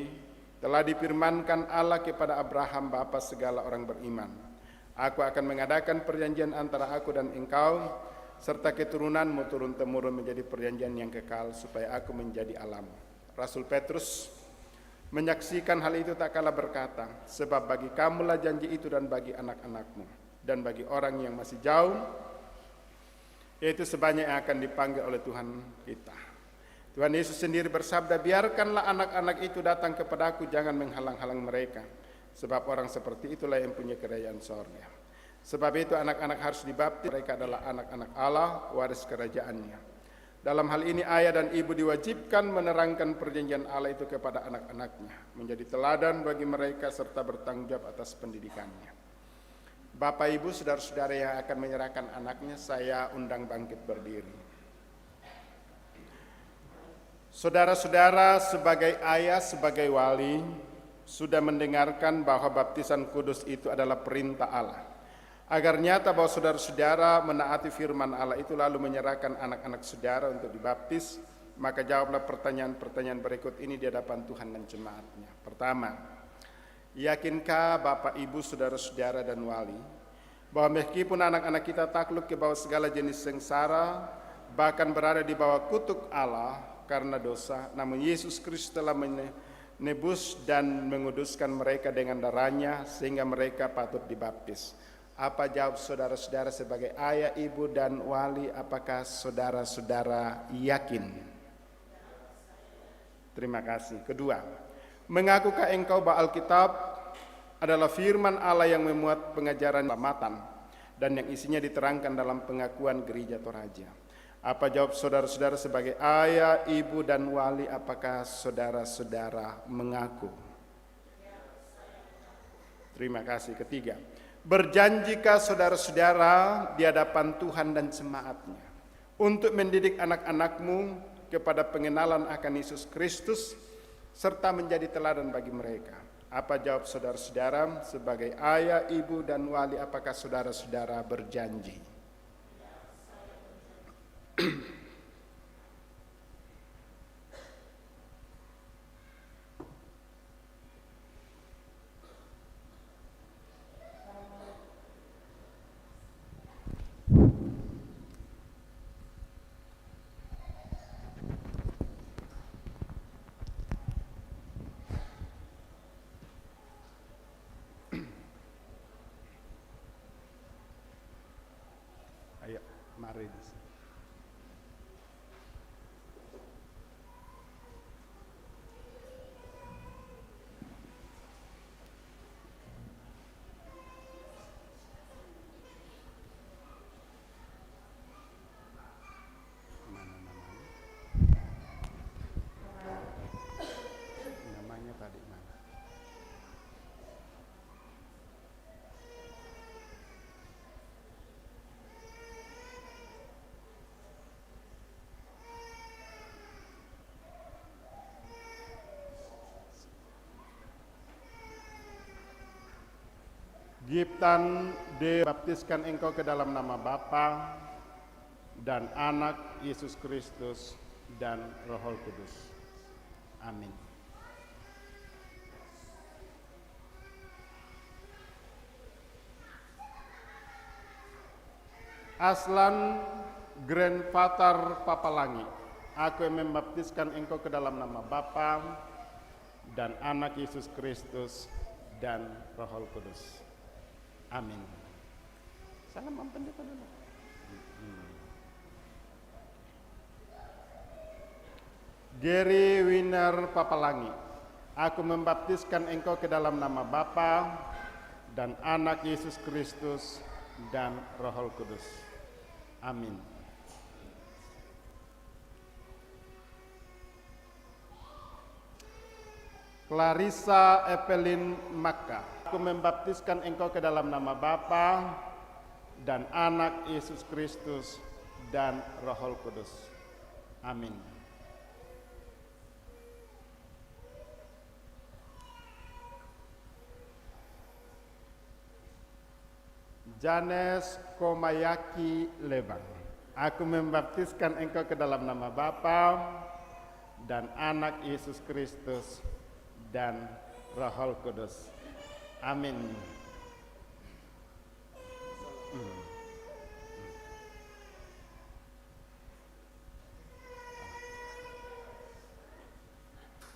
S2: telah difirmankan Allah kepada Abraham bapa segala orang beriman, aku akan mengadakan perjanjian antara aku dan engkau, serta keturunanmu turun-temurun menjadi perjanjian yang kekal, supaya aku menjadi Allahmu. Rasul Petrus menyaksikan hal itu tak kalah berkata, sebab bagi kamulah janji itu dan bagi anak-anakmu, dan bagi orang yang masih jauh, yaitu sebanyak yang akan dipanggil oleh Tuhan kita. Tuhan Yesus sendiri bersabda, biarkanlah anak-anak itu datang kepadaku, jangan menghalang-halang mereka. Sebab orang seperti itulah yang punya kerajaan sorga. Sebab itu anak-anak harus dibaptis, mereka adalah anak-anak Allah, waris kerajaannya. Dalam hal ini ayah dan ibu diwajibkan menerangkan perjanjian Allah itu kepada anak-anaknya, menjadi teladan bagi mereka serta bertanggung jawab atas pendidikannya. Bapak, Ibu, saudara-saudara yang akan menyerahkan anaknya, saya undang bangkit berdiri. Saudara-saudara sebagai ayah, sebagai wali, sudah mendengarkan bahwa baptisan kudus itu adalah perintah Allah. Agar nyata bahwa saudara-saudara menaati firman Allah itu lalu menyerahkan anak-anak saudara untuk dibaptis, maka jawablah pertanyaan-pertanyaan berikut ini di hadapan Tuhan dan jemaatnya. Pertama, yakinkah Bapak, Ibu, saudara-saudara dan wali, bahwa meskipun anak-anak kita takluk ke bawah segala jenis sengsara, bahkan berada di bawah kutuk Allah, karena dosa, namun Yesus Kristus telah menebus dan menguduskan mereka dengan darahnya sehingga mereka patut dibaptis. Apa jawab saudara-saudara sebagai ayah, ibu, dan wali? Apakah saudara-saudara yakin? Terima kasih. Kedua, mengakukah engkau bahwa Alkitab adalah firman Allah yang memuat pengajaran keselamatan dan yang isinya diterangkan dalam pengakuan gereja Toraja? Apa jawab saudara-saudara sebagai ayah, ibu, dan wali? Apakah saudara-saudara mengaku? Terima kasih. Ketiga, berjanjikah saudara-saudara di hadapan Tuhan dan jemaatnya untuk mendidik anak-anakmu kepada pengenalan akan Yesus Kristus serta menjadi teladan bagi mereka? Apa jawab saudara-saudara sebagai ayah, ibu, dan wali? Apakah saudara-saudara berjanji? Ayo, mari. Namanya tadi mana? Giptan, dibaptiskan engkau ke dalam nama Bapa dan Anak Yesus Kristus dan Roh Kudus. Amin. Aslan Grandfather Papalangi, aku yang membaptiskan engkau ke dalam nama Bapa dan Anak Yesus Kristus dan Roh Kudus. Amin. Salam pendeta dulu. Gary Winner Papalangi, aku membaptiskan engkau ke dalam nama Bapa dan Anak Yesus Kristus dan Roh Kudus. Amin. Clarissa Evelyn Maka, aku membaptiskan engkau ke dalam nama Bapa dan Anak Yesus Kristus dan Roh Kudus. Amin. Janes Komayaki Lebang, aku membaptiskan engkau ke dalam nama Bapa dan Anak Yesus Kristus dan Roh Kudus. Amin.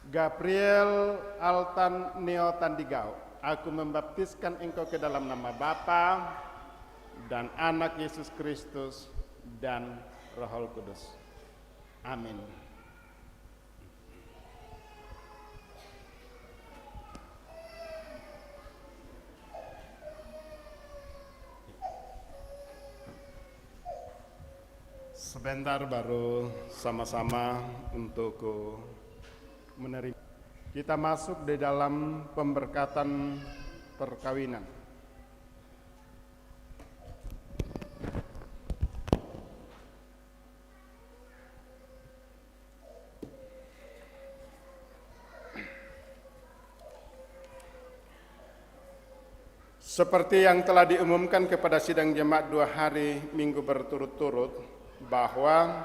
S2: Gabriel Altan Neo Tandigau, aku membaptiskan engkau ke dalam nama Bapa dan Anak Yesus Kristus dan Roh Kudus. Amin. Sebentar baru sama-sama untuk menerima. Kita masuk di dalam pemberkatan perkawinan. Seperti yang telah diumumkan kepada sidang jemaat 2 hari minggu berturut-turut, bahwa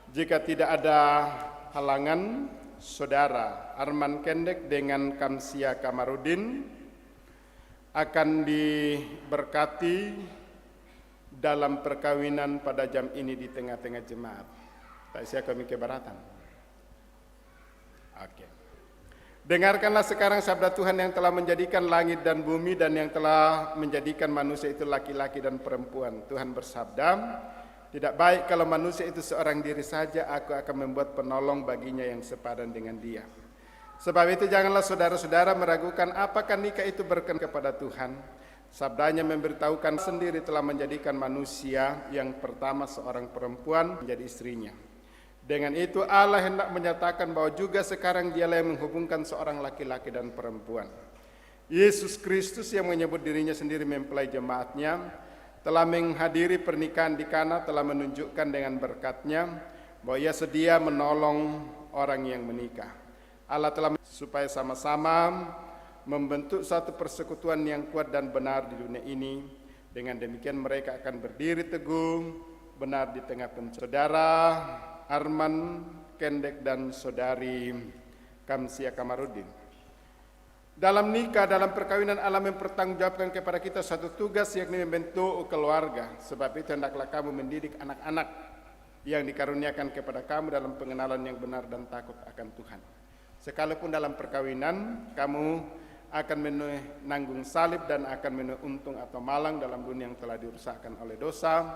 S2: jika tidak ada halangan, Saudara Arman Kendek dengan Kamsia Kamarudin akan diberkati dalam perkawinan pada jam ini di tengah-tengah jemaat. Tak sia kami keberatan. Oke. Dengarkanlah sekarang sabda Tuhan yang telah menjadikan langit dan bumi dan yang telah menjadikan manusia itu laki-laki dan perempuan. Tuhan bersabda, tidak baik kalau manusia itu seorang diri saja, aku akan membuat penolong baginya yang sepadan dengan dia. Sebab itu janganlah saudara-saudara meragukan apakah nikah itu berkenan kepada Tuhan. Sabdanya memberitahukan sendiri telah menjadikan manusia yang pertama seorang perempuan menjadi istrinya. Dengan itu Allah hendak menyatakan bahwa juga sekarang dialah yang menghubungkan seorang laki-laki dan perempuan. Yesus Kristus yang menyebut dirinya sendiri mempelai jemaatnya, telah menghadiri pernikahan di Kana, telah menunjukkan dengan berkat-Nya bahwa Ia sedia menolong orang yang menikah. Allah telah supaya sama-sama membentuk satu persekutuan yang kuat dan benar di dunia ini. Dengan demikian mereka akan berdiri teguh, benar di tengah Saudara Arman Kendek dan Saudari Kamsia Kamarudin. Dalam nikah, dalam perkawinan Allah mempertanggungjawabkan kepada kita satu tugas, yakni membentuk keluarga. Sebab itu hendaklah kamu mendidik anak-anak yang dikaruniakan kepada kamu dalam pengenalan yang benar dan takut akan Tuhan. Sekalipun dalam perkawinan kamu akan menanggung salib dan akan menuai untung atau malang dalam dunia yang telah dirusakkan oleh dosa,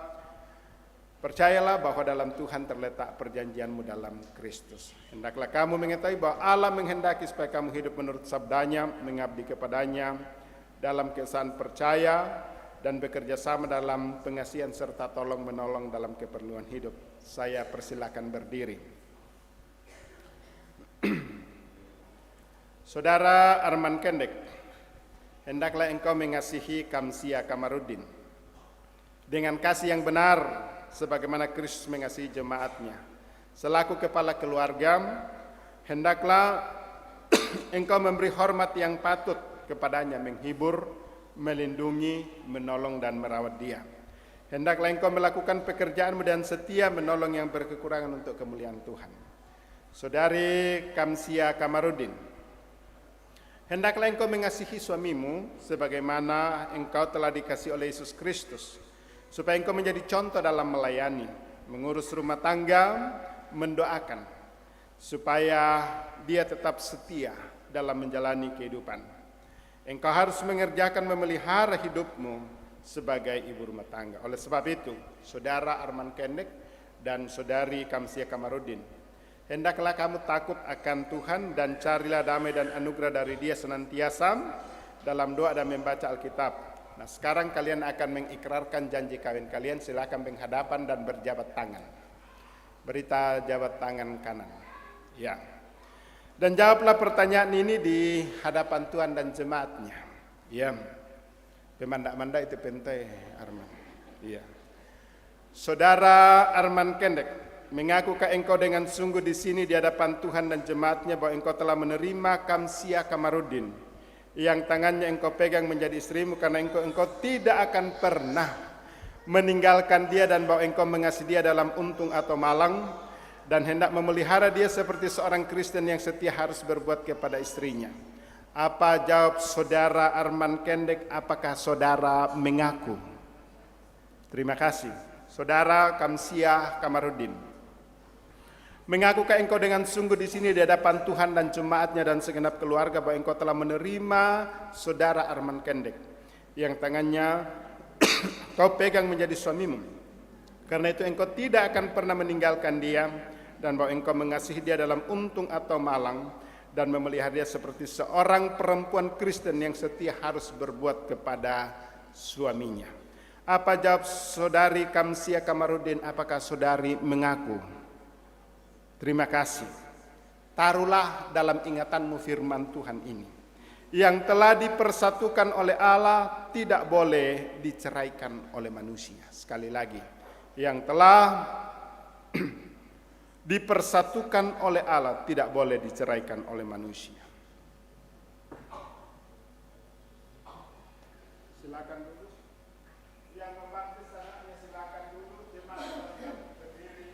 S2: percayalah bahwa dalam Tuhan terletak perjanjianmu dalam Kristus. Hendaklah kamu mengetahui bahwa Allah menghendaki supaya kamu hidup menurut sabdanya, mengabdi kepadanya dalam keesaan percaya dan bekerja sama dalam pengasihan serta tolong menolong dalam keperluan hidup. Saya persilakan berdiri. Saudara Arman Kendek, hendaklah engkau mengasihi Kamsia Kamarudin dengan kasih yang benar, sebagaimana Kristus mengasihi jemaatnya. Selaku kepala keluarga, hendaklah engkau memberi hormat yang patut kepadanya, menghibur, melindungi, menolong dan merawat dia. Hendaklah engkau melakukan pekerjaanmu dan setia menolong yang berkekurangan untuk kemuliaan Tuhan. Saudari Kamsia Kamarudin, hendaklah engkau mengasihi suamimu sebagaimana engkau telah dikasihi oleh Yesus Kristus, supaya engkau menjadi contoh dalam melayani, mengurus rumah tangga, mendoakan, supaya dia tetap setia dalam menjalani kehidupan. Engkau harus mengerjakan memelihara hidupmu sebagai ibu rumah tangga. Oleh sebab itu, Saudara Arman Kendek dan Saudari Kamsia Kamarudin, hendaklah kamu takut akan Tuhan dan carilah damai dan anugerah dari Dia senantiasa dalam doa dan membaca Alkitab. Nah, sekarang kalian akan mengikrarkan janji kawin kalian. Silakan menghadapan dan berjabat tangan. Berita jabat tangan kanan. Ya. Dan jawablah pertanyaan ini di hadapan Tuhan dan jemaatnya. Ya. Pemandak-mandak itu penting, Arman. Ya. Saudara Arman Kendek, mengakukah engkau dengan sungguh di sini di hadapan Tuhan dan jemaatnya bahwa engkau telah menerima Kamsia Kamarudin yang tangannya engkau pegang menjadi istrimu, karena engkau tidak akan pernah meninggalkan dia, dan bahwa engkau mengasihi dia dalam untung atau malang, dan hendak memelihara dia seperti seorang Kristen yang setia harus berbuat kepada istrinya. Apa jawab Saudara Arman Kendek? Apakah saudara mengaku? Terima kasih. Saudara Kamsia Kamarudin, mengakukah engkau dengan sungguh di sini di hadapan Tuhan dan jemaatnya dan segenap keluarga bahwa engkau telah menerima Saudara Arman Kendek yang tangannya kau pegang menjadi suamimu, karena itu engkau tidak akan pernah meninggalkan dia, dan bahwa engkau mengasihi dia dalam untung atau malang dan memelihara dia seperti seorang perempuan Kristen yang setia harus berbuat kepada suaminya. Apa jawab saudari Kamsia Kamarudin? Apakah saudari mengaku? Terima kasih. Taruhlah dalam ingatanmu firman Tuhan ini. Yang telah dipersatukan oleh Allah tidak boleh diceraikan oleh manusia. Sekali lagi, yang telah dipersatukan oleh Allah tidak boleh diceraikan oleh manusia. Silakan dulu. Yang membaptis anaknya silakan dulu. Jemaat berdiri.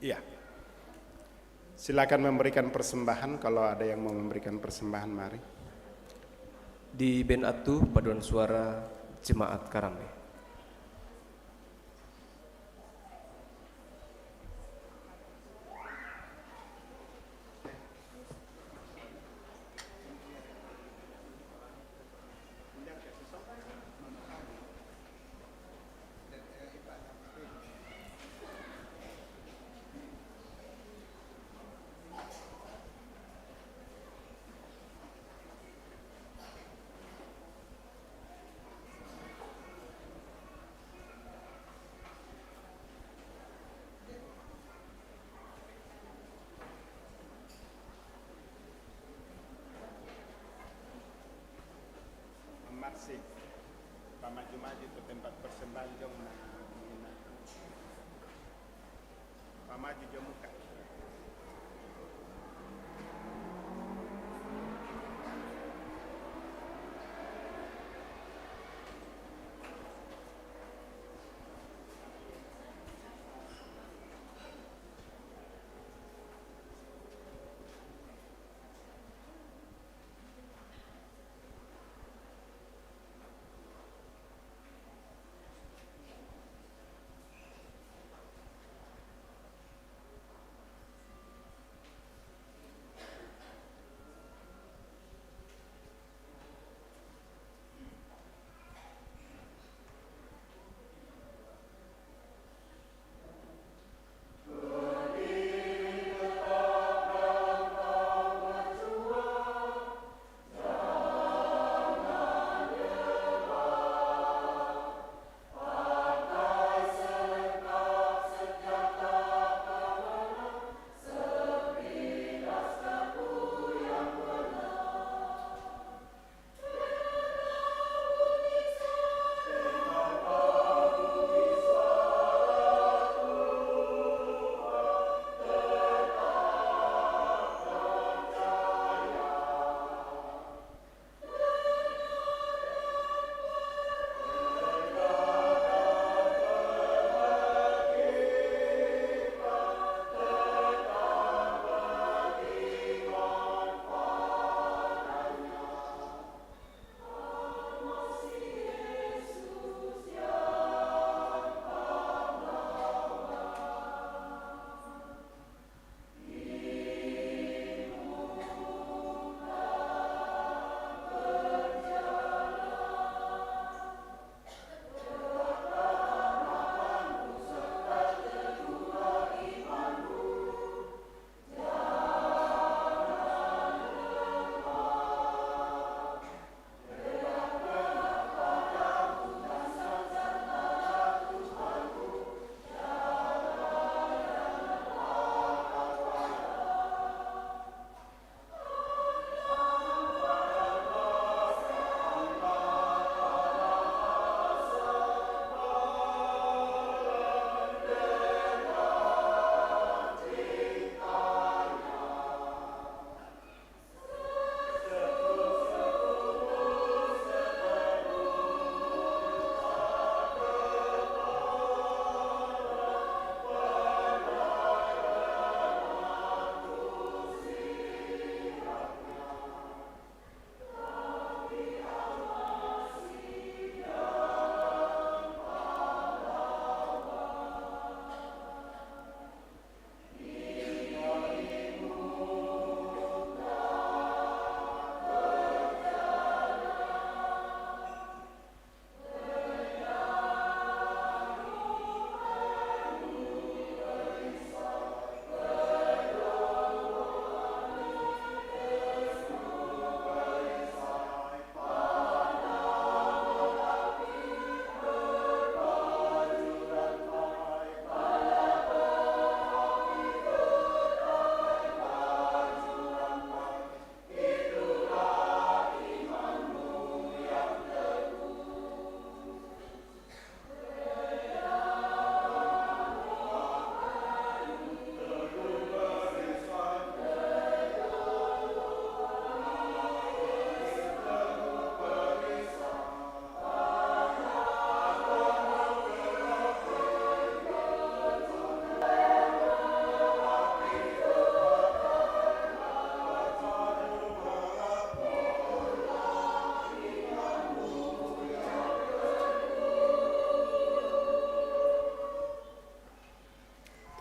S2: Iya. Silakan memberikan persembahan, kalau ada yang mau memberikan persembahan, mari.
S1: Di Ben Atu Paduan Suara Jemaat Karambe.
S2: Masih pamaju-maju ke tempat persembahan jom na pamaju jom muka.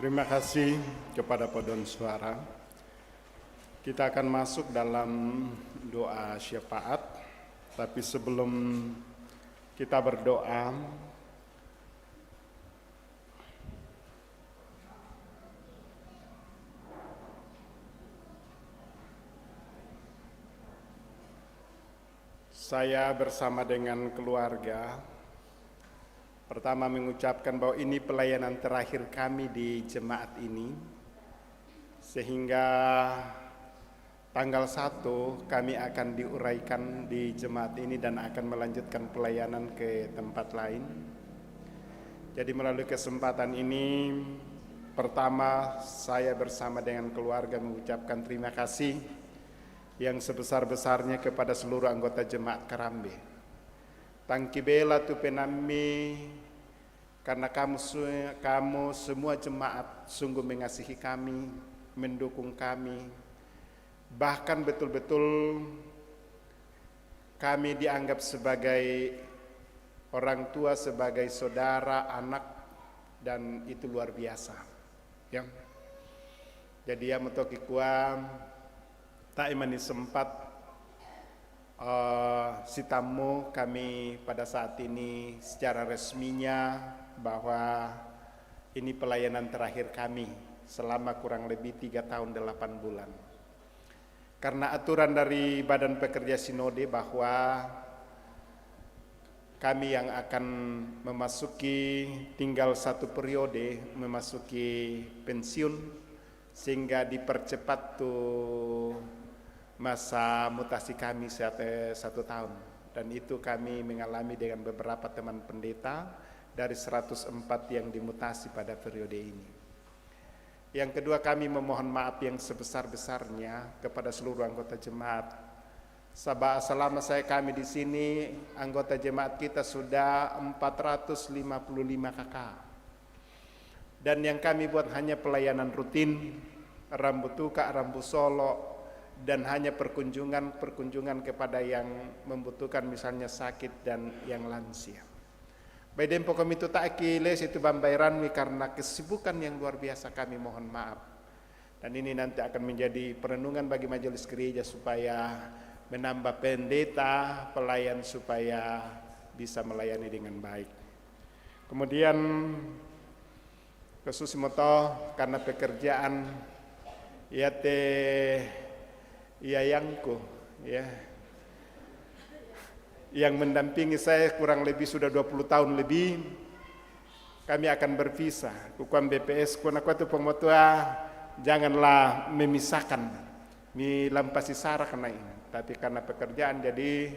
S2: Terima kasih kepada paduan suara. Kita akan masuk dalam doa syafaat, tapi sebelum kita berdoa, saya bersama dengan keluarga pertama mengucapkan bahwa ini pelayanan terakhir kami di jemaat ini, sehingga tanggal 1 kami akan diuraikan di jemaat ini dan akan melanjutkan pelayanan ke tempat lain. Jadi melalui kesempatan ini, pertama saya bersama dengan keluarga mengucapkan terima kasih yang sebesar-besarnya kepada seluruh anggota jemaat Karambe. Tangki bela tu penami, karena kamu semua jemaat sungguh mengasihi kami, mendukung kami. Bahkan betul-betul kami dianggap sebagai orang tua, sebagai saudara, anak, dan itu luar biasa. Ya. Jadi ya motoki kuam tak imani sempat si tamu kami pada saat ini secara resminya bahwa ini pelayanan terakhir kami selama kurang lebih 3 tahun 8 bulan. Karena aturan dari Badan Pekerja Sinode bahwa kami yang akan memasuki tinggal 1 periode memasuki pensiun, sehingga dipercepat tuh masa mutasi kami 1 tahun, dan itu kami mengalami dengan beberapa teman pendeta dari 104 yang dimutasi pada periode ini. Yang kedua, kami memohon maaf yang sebesar-besarnya kepada seluruh anggota jemaat. Selama kami di sini, anggota jemaat kita sudah 455 kakak. Dan yang kami buat hanya pelayanan rutin, rambu tuka, rambu solo, dan hanya perkunjungan kepada yang membutuhkan, misalnya sakit dan yang lansia. Baik dempo kami itu tak kiles itu bambairanmi karena kesibukan yang luar biasa, kami mohon maaf. Dan ini nanti akan menjadi perenungan bagi majelis gereja supaya menambah pendeta, pelayan supaya bisa melayani dengan baik. Kemudian khusus moto karena pekerjaan yayangku ya, yang mendampingi saya kurang lebih sudah 20 tahun lebih, kami akan berpisah. Kukuam BPS kuna kuatu pemotua janganlah memisahkan mi lampasi sara karena ini, tapi karena pekerjaan jadi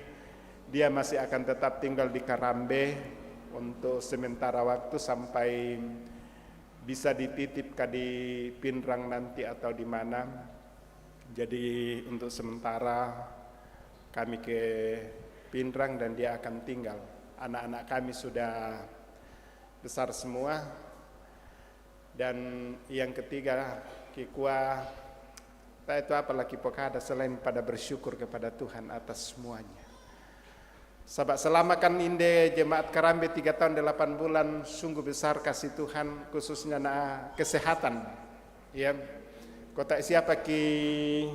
S2: dia masih akan tetap tinggal di Karambe untuk sementara waktu sampai bisa dititip di Pinrang nanti atau di mana. Jadi untuk sementara kami ke Pinrang dan dia akan tinggal. Anak-anak kami sudah besar semua. Dan yang ketiga, kikua tak itu apalagi pokada selain pada bersyukur kepada Tuhan atas semuanya. Sebab selama kan inde jemaat Karambe 3 tahun 8 bulan, sungguh besar kasih Tuhan, khususnya kesehatan. Ya. Kota siapa ki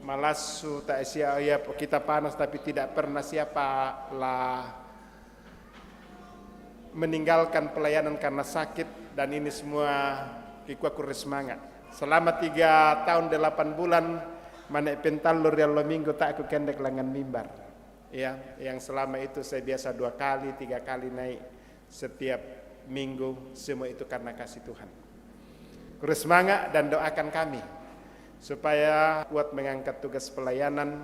S2: malasu tak siapa ya, kita panas tapi tidak pernah siapa lah meninggalkan pelayanan karena sakit, dan ini semua kikuaku semangat. Selama 3 tahun 8 bulan manek pentalur yang minggu tak aku kendek lengan mimbar. Ya, yang selama itu saya biasa 2 kali 3 kali naik setiap minggu, semua itu karena kasih Tuhan. Terus semangat dan doakan kami supaya kuat mengangkat tugas pelayanan,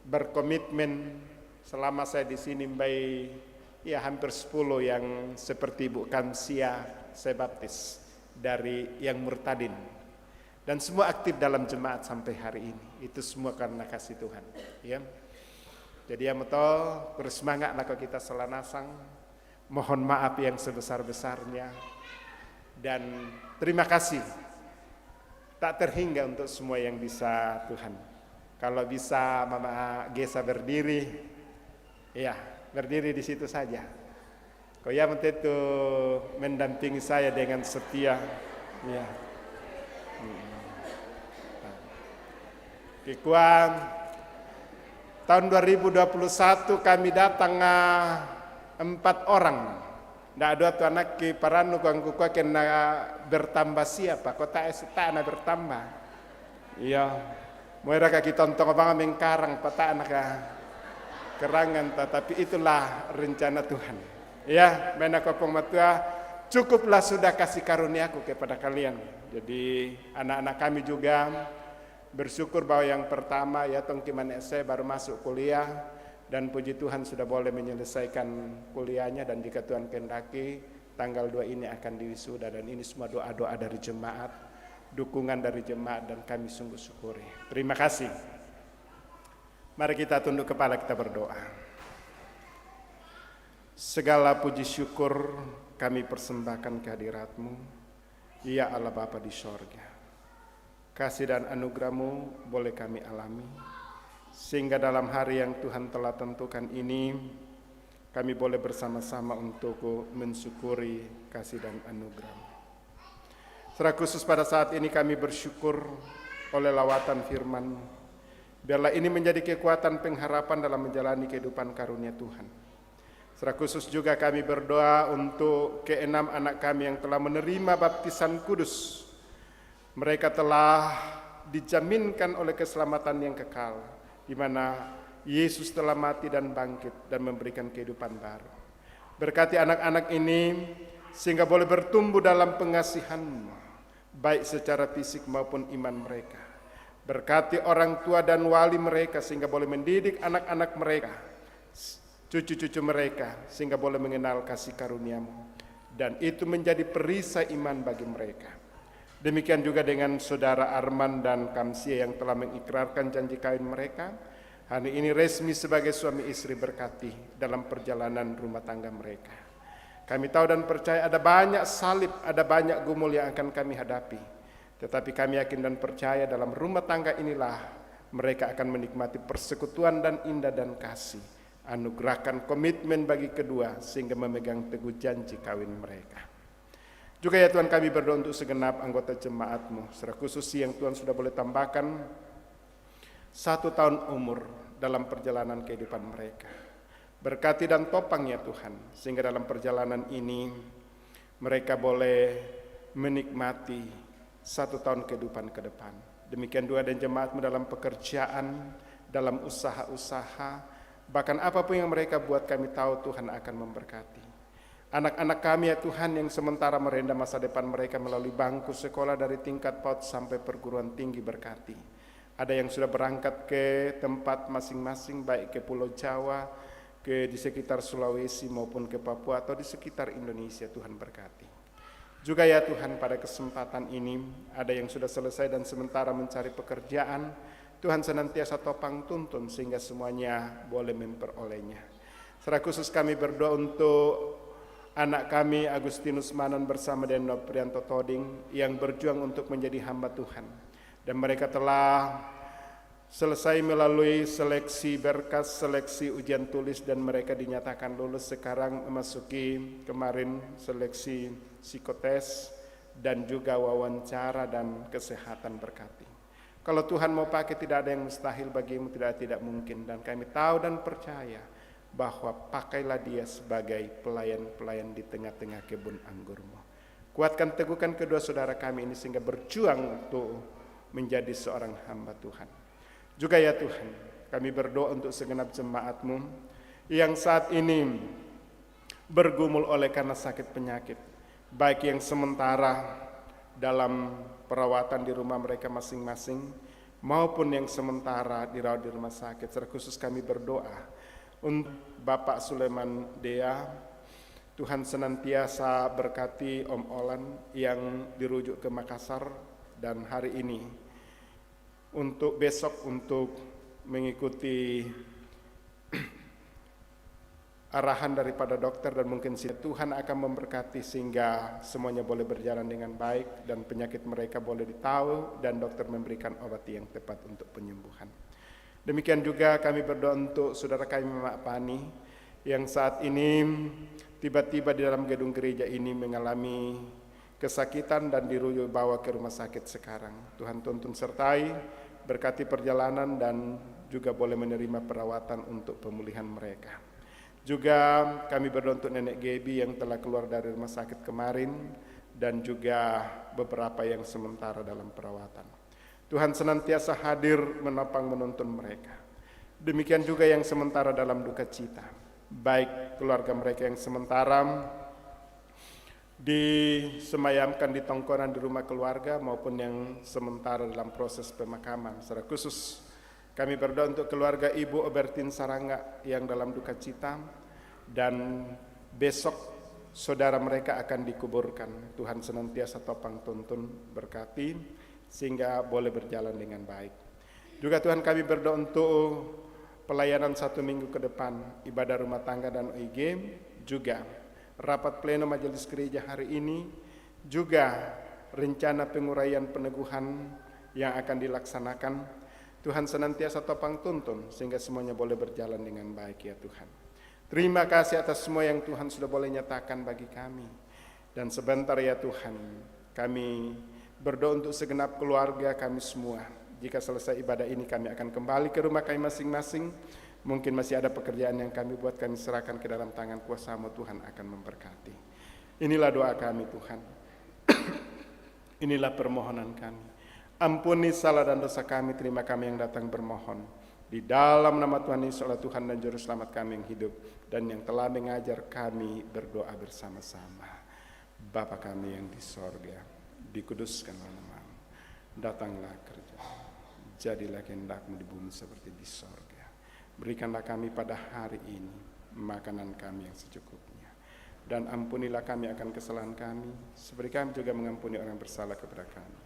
S2: berkomitmen. Selama saya di sini ya hampir 10 yang seperti Bu Kamsia saya baptis dari yang murtadin, dan semua aktif dalam jemaat sampai hari ini. Itu semua karena kasih Tuhan. Ya. Jadi ya betul, terus semangat lah kita selanasang. Mohon maaf yang sebesar-besarnya. Dan terima kasih tak terhingga untuk semua yang bisa Tuhan. Kalau bisa Mama Gesa berdiri, ya berdiri di situ saja. Kau ya itu mendampingi saya dengan setia. Ya. Kekuan tahun 2021 kami datang 4 orang. Ndak ada tu anak ke paranu kau kena bertambah siapa? Kota esita na bertambah. Iya. Moira kaki tontong abang mengkarang pata anak kerangan, tapi itulah rencana Tuhan. Ya, mena kopong matua, cukuplah sudah kasih karuniaku kepada kalian. Jadi anak-anak kami juga bersyukur bahwa yang pertama ya tongkiman SE baru masuk kuliah dan puji Tuhan sudah boleh menyelesaikan kuliahnya, dan jika Tuhan kehendaki tanggal 2 ini akan diwisuda, dan ini semua doa-doa dari jemaat, dukungan dari jemaat, dan kami sungguh syukuri. Terima kasih. Mari kita tunduk kepala, kita berdoa. Segala puji syukur kami persembahkan kehadirat-Mu, ya Allah Bapa di sorga. Kasih dan anugerah-Mu boleh kami alami, sehingga dalam hari yang Tuhan telah tentukan ini, kami boleh bersama-sama untuk mensyukuri kasih dan anugerah-Mu. Secara khusus pada saat ini kami bersyukur oleh lawatan firman-Mu. Biarlah ini menjadi kekuatan pengharapan dalam menjalani kehidupan karunia Tuhan. Secara khusus juga kami berdoa untuk ke-6 anak kami yang telah menerima baptisan kudus. Mereka telah dijaminkan oleh keselamatan yang kekal, di mana Yesus telah mati dan bangkit dan memberikan kehidupan baru. Berkati anak-anak ini sehingga boleh bertumbuh dalam pengasihan-Mu, baik secara fisik maupun iman mereka. Berkati orang tua dan wali mereka sehingga boleh mendidik anak-anak mereka, cucu-cucu mereka, sehingga boleh mengenal kasih karunia-Mu, dan itu menjadi perisai iman bagi mereka. Demikian juga dengan saudara Arman dan Kamsia yang telah mengikrarkan janji kawin mereka. Hari ini resmi sebagai suami istri, berkati dalam perjalanan rumah tangga mereka. Kami tahu dan percaya ada banyak salib, ada banyak gumul yang akan kami hadapi. Tetapi kami yakin dan percaya dalam rumah tangga inilah mereka akan menikmati persekutuan dan indah dan kasih. Anugerahkan komitmen bagi kedua sehingga memegang teguh janji kawin mereka. Juga ya Tuhan, kami berdoa untuk segenap anggota jemaat-Mu, secara khusus yang Tuhan sudah boleh tambahkan 1 tahun umur dalam perjalanan kehidupan mereka. Berkati dan topang ya Tuhan, sehingga dalam perjalanan ini mereka boleh menikmati 1 tahun kehidupan ke depan. Demikian juga dan jemaat-Mu dalam pekerjaan, dalam usaha-usaha, bahkan apapun yang mereka buat, kami tahu Tuhan akan memberkati. Anak-anak kami ya Tuhan yang sementara merendam masa depan mereka melalui bangku sekolah dari tingkat PAUD sampai perguruan tinggi, berkati. Ada yang sudah berangkat ke tempat masing-masing, baik ke Pulau Jawa, di sekitar Sulawesi maupun ke Papua atau di sekitar Indonesia, Tuhan berkati. Juga ya Tuhan, pada kesempatan ini ada yang sudah selesai dan sementara mencari pekerjaan, Tuhan senantiasa topang tuntun sehingga semuanya boleh memperolehnya. Secara khusus kami berdoa untuk anak kami Agustinus Manon bersama dengan Noprianto Toding yang berjuang untuk menjadi hamba Tuhan. Dan mereka telah selesai melalui seleksi berkas, seleksi ujian tulis, dan mereka dinyatakan lulus. Sekarang memasuki kemarin seleksi psikotes dan juga wawancara dan kesehatan, berkati. Kalau Tuhan mau pakai, tidak ada yang mustahil bagimu, tidak mungkin. Dan kami tahu dan percaya bahwa pakailah dia sebagai pelayan-pelayan di tengah-tengah kebun anggur-Mu. Kuatkan, teguhkan kedua saudara kami ini sehingga berjuang untuk menjadi seorang hamba Tuhan. Juga ya Tuhan, kami berdoa untuk segenap jemaat-Mu yang saat ini bergumul oleh karena sakit penyakit, baik yang sementara dalam perawatan di rumah mereka masing-masing maupun yang sementara dirawat di rumah sakit. Secara khusus kami berdoa untuk Bapak Suleman Dea, Tuhan senantiasa berkati Om Olan yang dirujuk ke Makassar, dan hari ini untuk besok untuk mengikuti arahan daripada dokter, dan mungkin Tuhan akan memberkati sehingga semuanya boleh berjalan dengan baik dan penyakit mereka boleh ditahu dan dokter memberikan obat yang tepat untuk penyembuhan. Demikian juga kami berdoa untuk saudara kami Mak Pani yang saat ini tiba-tiba di dalam gedung gereja ini mengalami kesakitan dan dirujuk bawa ke rumah sakit sekarang. Tuhan tuntun sertai, berkati perjalanan dan juga boleh menerima perawatan untuk pemulihan mereka. Juga kami berdoa untuk Nenek Gaby yang telah keluar dari rumah sakit kemarin dan juga beberapa yang sementara dalam perawatan. Tuhan senantiasa hadir menopang menuntun mereka. Demikian juga yang sementara dalam duka cita, baik keluarga mereka yang sementara disemayamkan di tongkonan di rumah keluarga maupun yang sementara dalam proses pemakaman. Secara khusus kami berdoa untuk keluarga Ibu Obertin Sarangga yang dalam duka cita, dan besok saudara mereka akan dikuburkan. Tuhan senantiasa topang tuntun berkati sehingga boleh berjalan dengan baik. Juga Tuhan kami berdoa untuk pelayanan 1 minggu ke depan, ibadah rumah tangga dan OIG, juga rapat pleno majelis gereja hari ini, juga rencana penguraian peneguhan yang akan dilaksanakan. Tuhan senantiasa topang tuntun sehingga semuanya boleh berjalan dengan baik ya Tuhan. Terima kasih atas semua yang Tuhan sudah boleh nyatakan bagi kami. Dan sebentar ya Tuhan, kami berdoa untuk segenap keluarga kami semua. Jika selesai ibadah ini kami akan kembali ke rumah kami masing-masing. Mungkin masih ada pekerjaan yang kami buat, kami serahkan ke dalam tangan kuasa-Mu. Tuhan akan memberkati. Inilah doa kami Tuhan. Inilah permohonan kami. Ampuni salah dan dosa kami, terima kami yang datang bermohon. Di dalam nama Tuhan Yesus Allah Tuhan dan Juru Selamat kami yang hidup dan yang telah mengajar kami berdoa bersama-sama. Bapa kami yang di sorga, dikuduskanlah nama-Mu, datanglah kerja, jadilah kehendak-Mu di bumi seperti di sorga. Berikanlah kami pada hari ini makanan kami yang secukupnya, dan ampunilah kami akan kesalahan kami, seperti kami juga mengampuni orang bersalah kepada kami.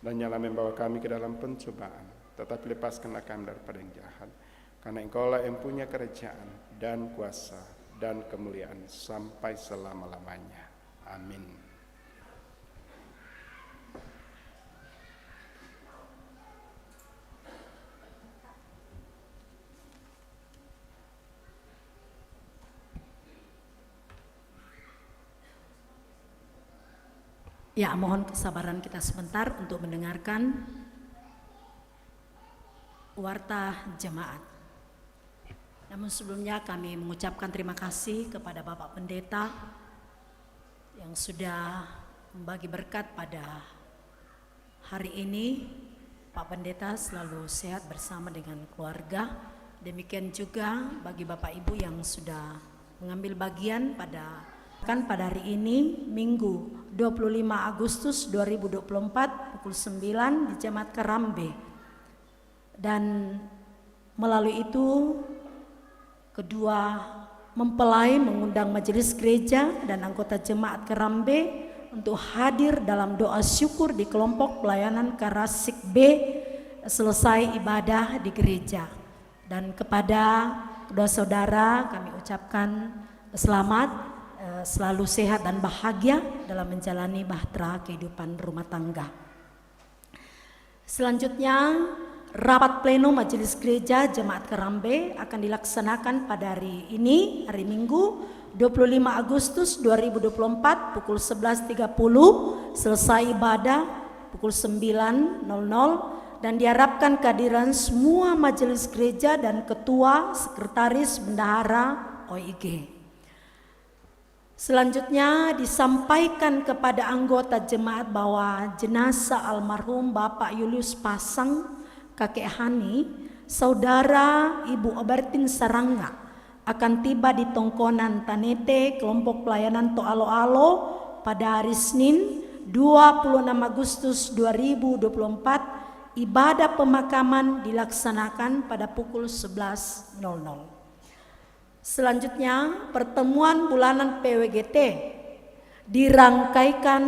S2: Dan janganlah membawa kami ke dalam pencobaan, tetapi lepaskanlah kami daripada yang jahat. Karena Engkaulah yang punya kerajaan dan kuasa dan kemuliaan sampai selama-lamanya. Amin.
S6: Ya, mohon kesabaran kita sebentar untuk mendengarkan warta jemaat. Namun sebelumnya kami mengucapkan terima kasih kepada Bapak Pendeta yang sudah membagi berkat pada hari ini. Pak Pendeta selalu sehat bersama dengan keluarga. Demikian juga bagi Bapak Ibu yang sudah mengambil bagian pada hari ini, Minggu 25 Agustus 2024 pukul 9 di Jemaat Kerambe. Dan melalui itu kedua mempelai mengundang majelis gereja dan anggota Jemaat Kerambe untuk hadir dalam doa syukur di kelompok pelayanan Karasik B selesai ibadah di gereja. Dan kepada kedua saudara kami ucapkan selamat, selalu sehat dan bahagia dalam menjalani bahtera kehidupan rumah tangga. Selanjutnya, rapat pleno Majelis Gereja Jemaat Kerambe akan dilaksanakan pada hari ini, hari Minggu 25 Agustus 2024 pukul 11.30, selesai ibadah pukul 9.00, dan diharapkan kehadiran semua majelis gereja dan ketua, sekretaris, bendahara OIG. Selanjutnya disampaikan kepada anggota jemaat bahwa jenazah almarhum Bapak Julius Pasang, kakek Hani, saudara Ibu Obertin Sarangga akan tiba di Tongkonan Tanete, kelompok pelayanan Toalo-Alo pada hari Senin 26 Agustus 2024. Ibadah pemakaman dilaksanakan pada pukul 11.00. Selanjutnya, pertemuan bulanan PWGT dirangkaikan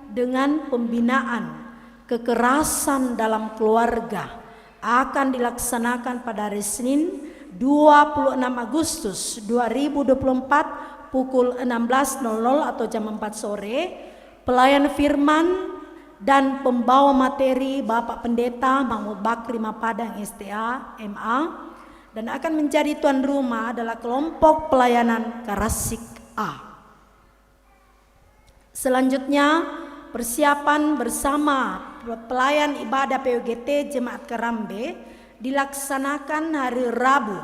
S6: dengan pembinaan kekerasan dalam keluarga akan dilaksanakan pada hari Senin 26 Agustus 2024 pukul 16.00 atau jam 4 sore. Pelayan firman dan pembawa materi Bapak Pendeta Mahmud Bakri Mapadang STA MA. dan akan menjadi tuan rumah adalah kelompok pelayanan Karasik A. Selanjutnya, persiapan bersama pelayan ibadah PUGT Jemaat Karambe dilaksanakan hari Rabu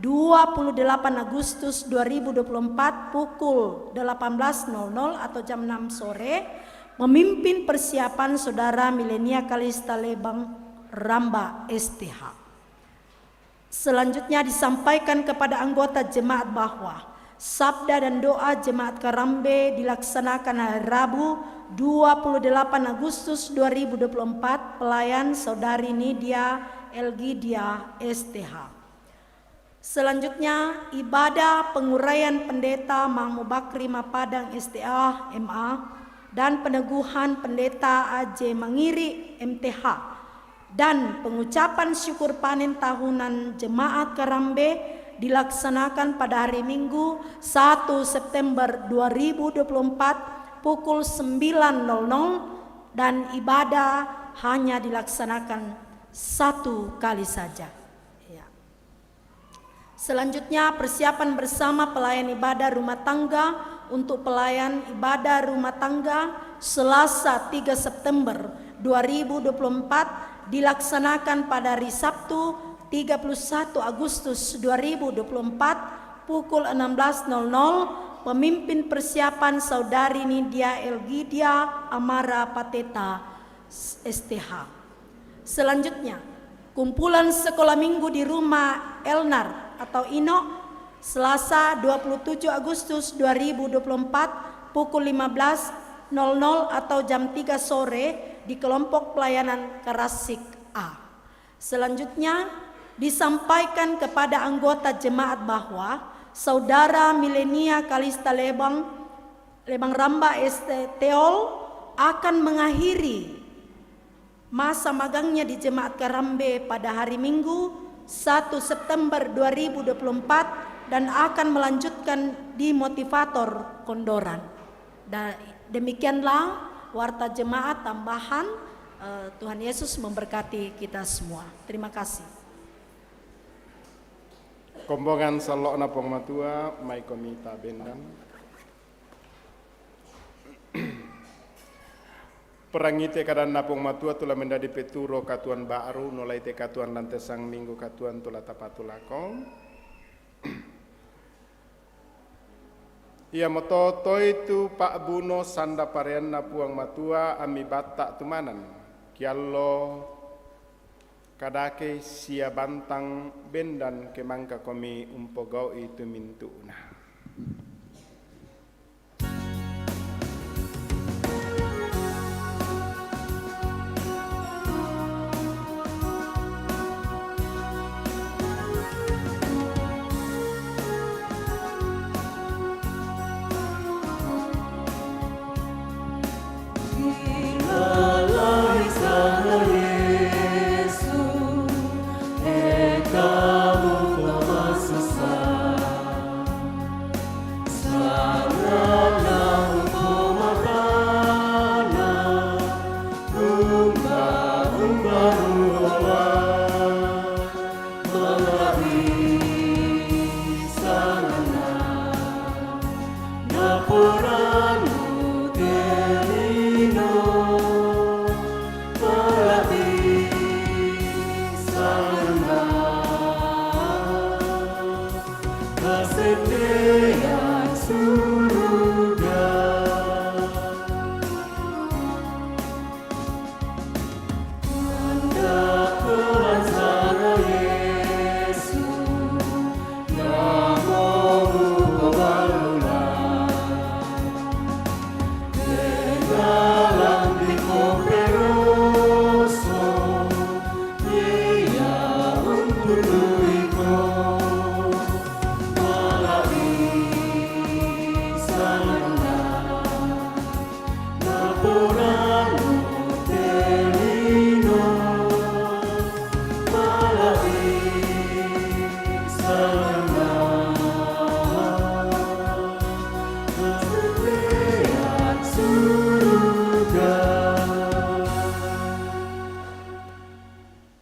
S6: 28 Agustus 2024 pukul 18.00 atau jam 6 sore, memimpin persiapan Saudara Milenia Kalista Lebang Ramba STH. Selanjutnya disampaikan kepada anggota jemaat bahwa sabda dan doa Jemaat Karambe dilaksanakan hari Rabu 28 Agustus 2024 pelayan Saudari Nidia Elgidia STH. Selanjutnya ibadah penguraian Pendeta Mahmud Bakri Mapadang STA MA dan peneguhan Pendeta AJ Mangiri MTH dan pengucapan syukur panen tahunan Jemaat Karambe dilaksanakan pada hari Minggu 1 September 2024 pukul 9.00 dan ibadah hanya dilaksanakan satu kali saja. Ya. Selanjutnya persiapan bersama pelayan ibadah rumah tangga untuk pelayan ibadah rumah tangga Selasa 3 September 2024 dilaksanakan pada hari Sabtu 31 Agustus 2024 pukul 16.00, pemimpin persiapan Saudari Nidia Elgidia Amara Pateta STH. Selanjutnya, kumpulan sekolah minggu di rumah Elnar atau Ino Selasa 27 Agustus 2024 pukul 15.00 atau jam 3 sore di kelompok pelayanan Karasik A. Selanjutnya, disampaikan kepada anggota jemaat bahwa Saudara Milenia Kalista Lebang Ramba ST Teol akan mengakhiri masa magangnya di Jemaat Karambe pada hari Minggu 1 September 2024 dan akan melanjutkan di Motivator Kondoran. Dan demikianlah warta jemaat tambahan. Tuhan Yesus memberkati kita semua. Terima kasih.
S2: Kombongan salok na pengmatua mai komita bendan. Perangite kadan na pengmatua tula mendadi peturo katuan baru nolai te katuan lantesang minggu katuan tula tapatulakong. Ia mototo itu Pak Buno sanda parean na puang matua ami batak tumanan. Kiallo kadake sia bantang bendan kemangka komi umpogau itu mintuna.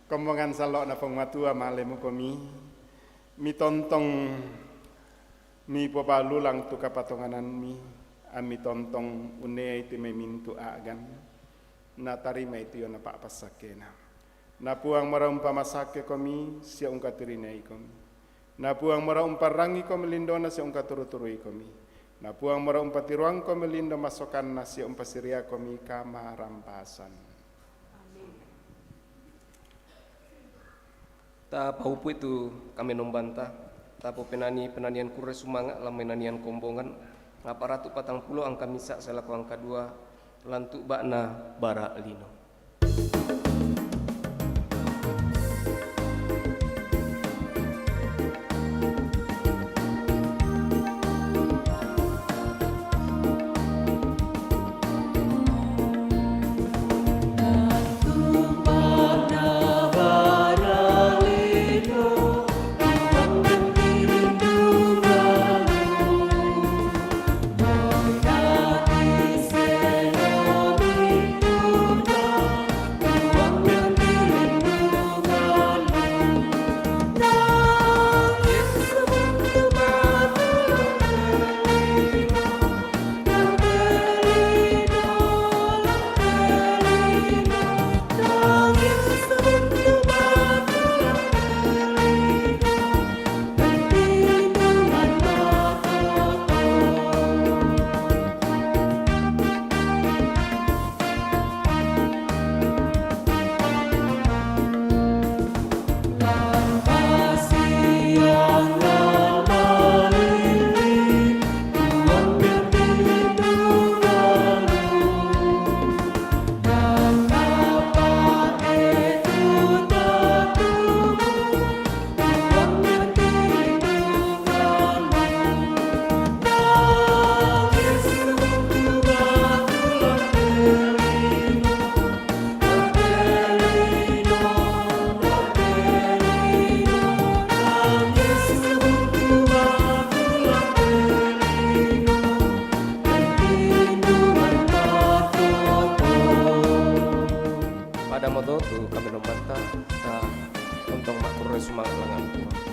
S2: Kombongan salok na pengmatua malemu komi mi tontong mi popalu lang tu kapatonganan mi ami tontong une itu memintu agan na tarima itu yo na pa pasakena na puang maraum pamasake komi sia ungka tirinai komi na puang maraum parangi komi lindona sia ungka turu-turui komi na puang maraum patiruang komi lindo masokan na sia umpasiria komi kama rampasan.
S1: Ta paupu itu kami nombanta, ta penanian kure sumanga lam menanian kombongan, ngaparatu 40 angka misa selaku angka 2 lantuk bakna bara lino. Pada modo tu kami nombanta ta untuk makure sumangat langan.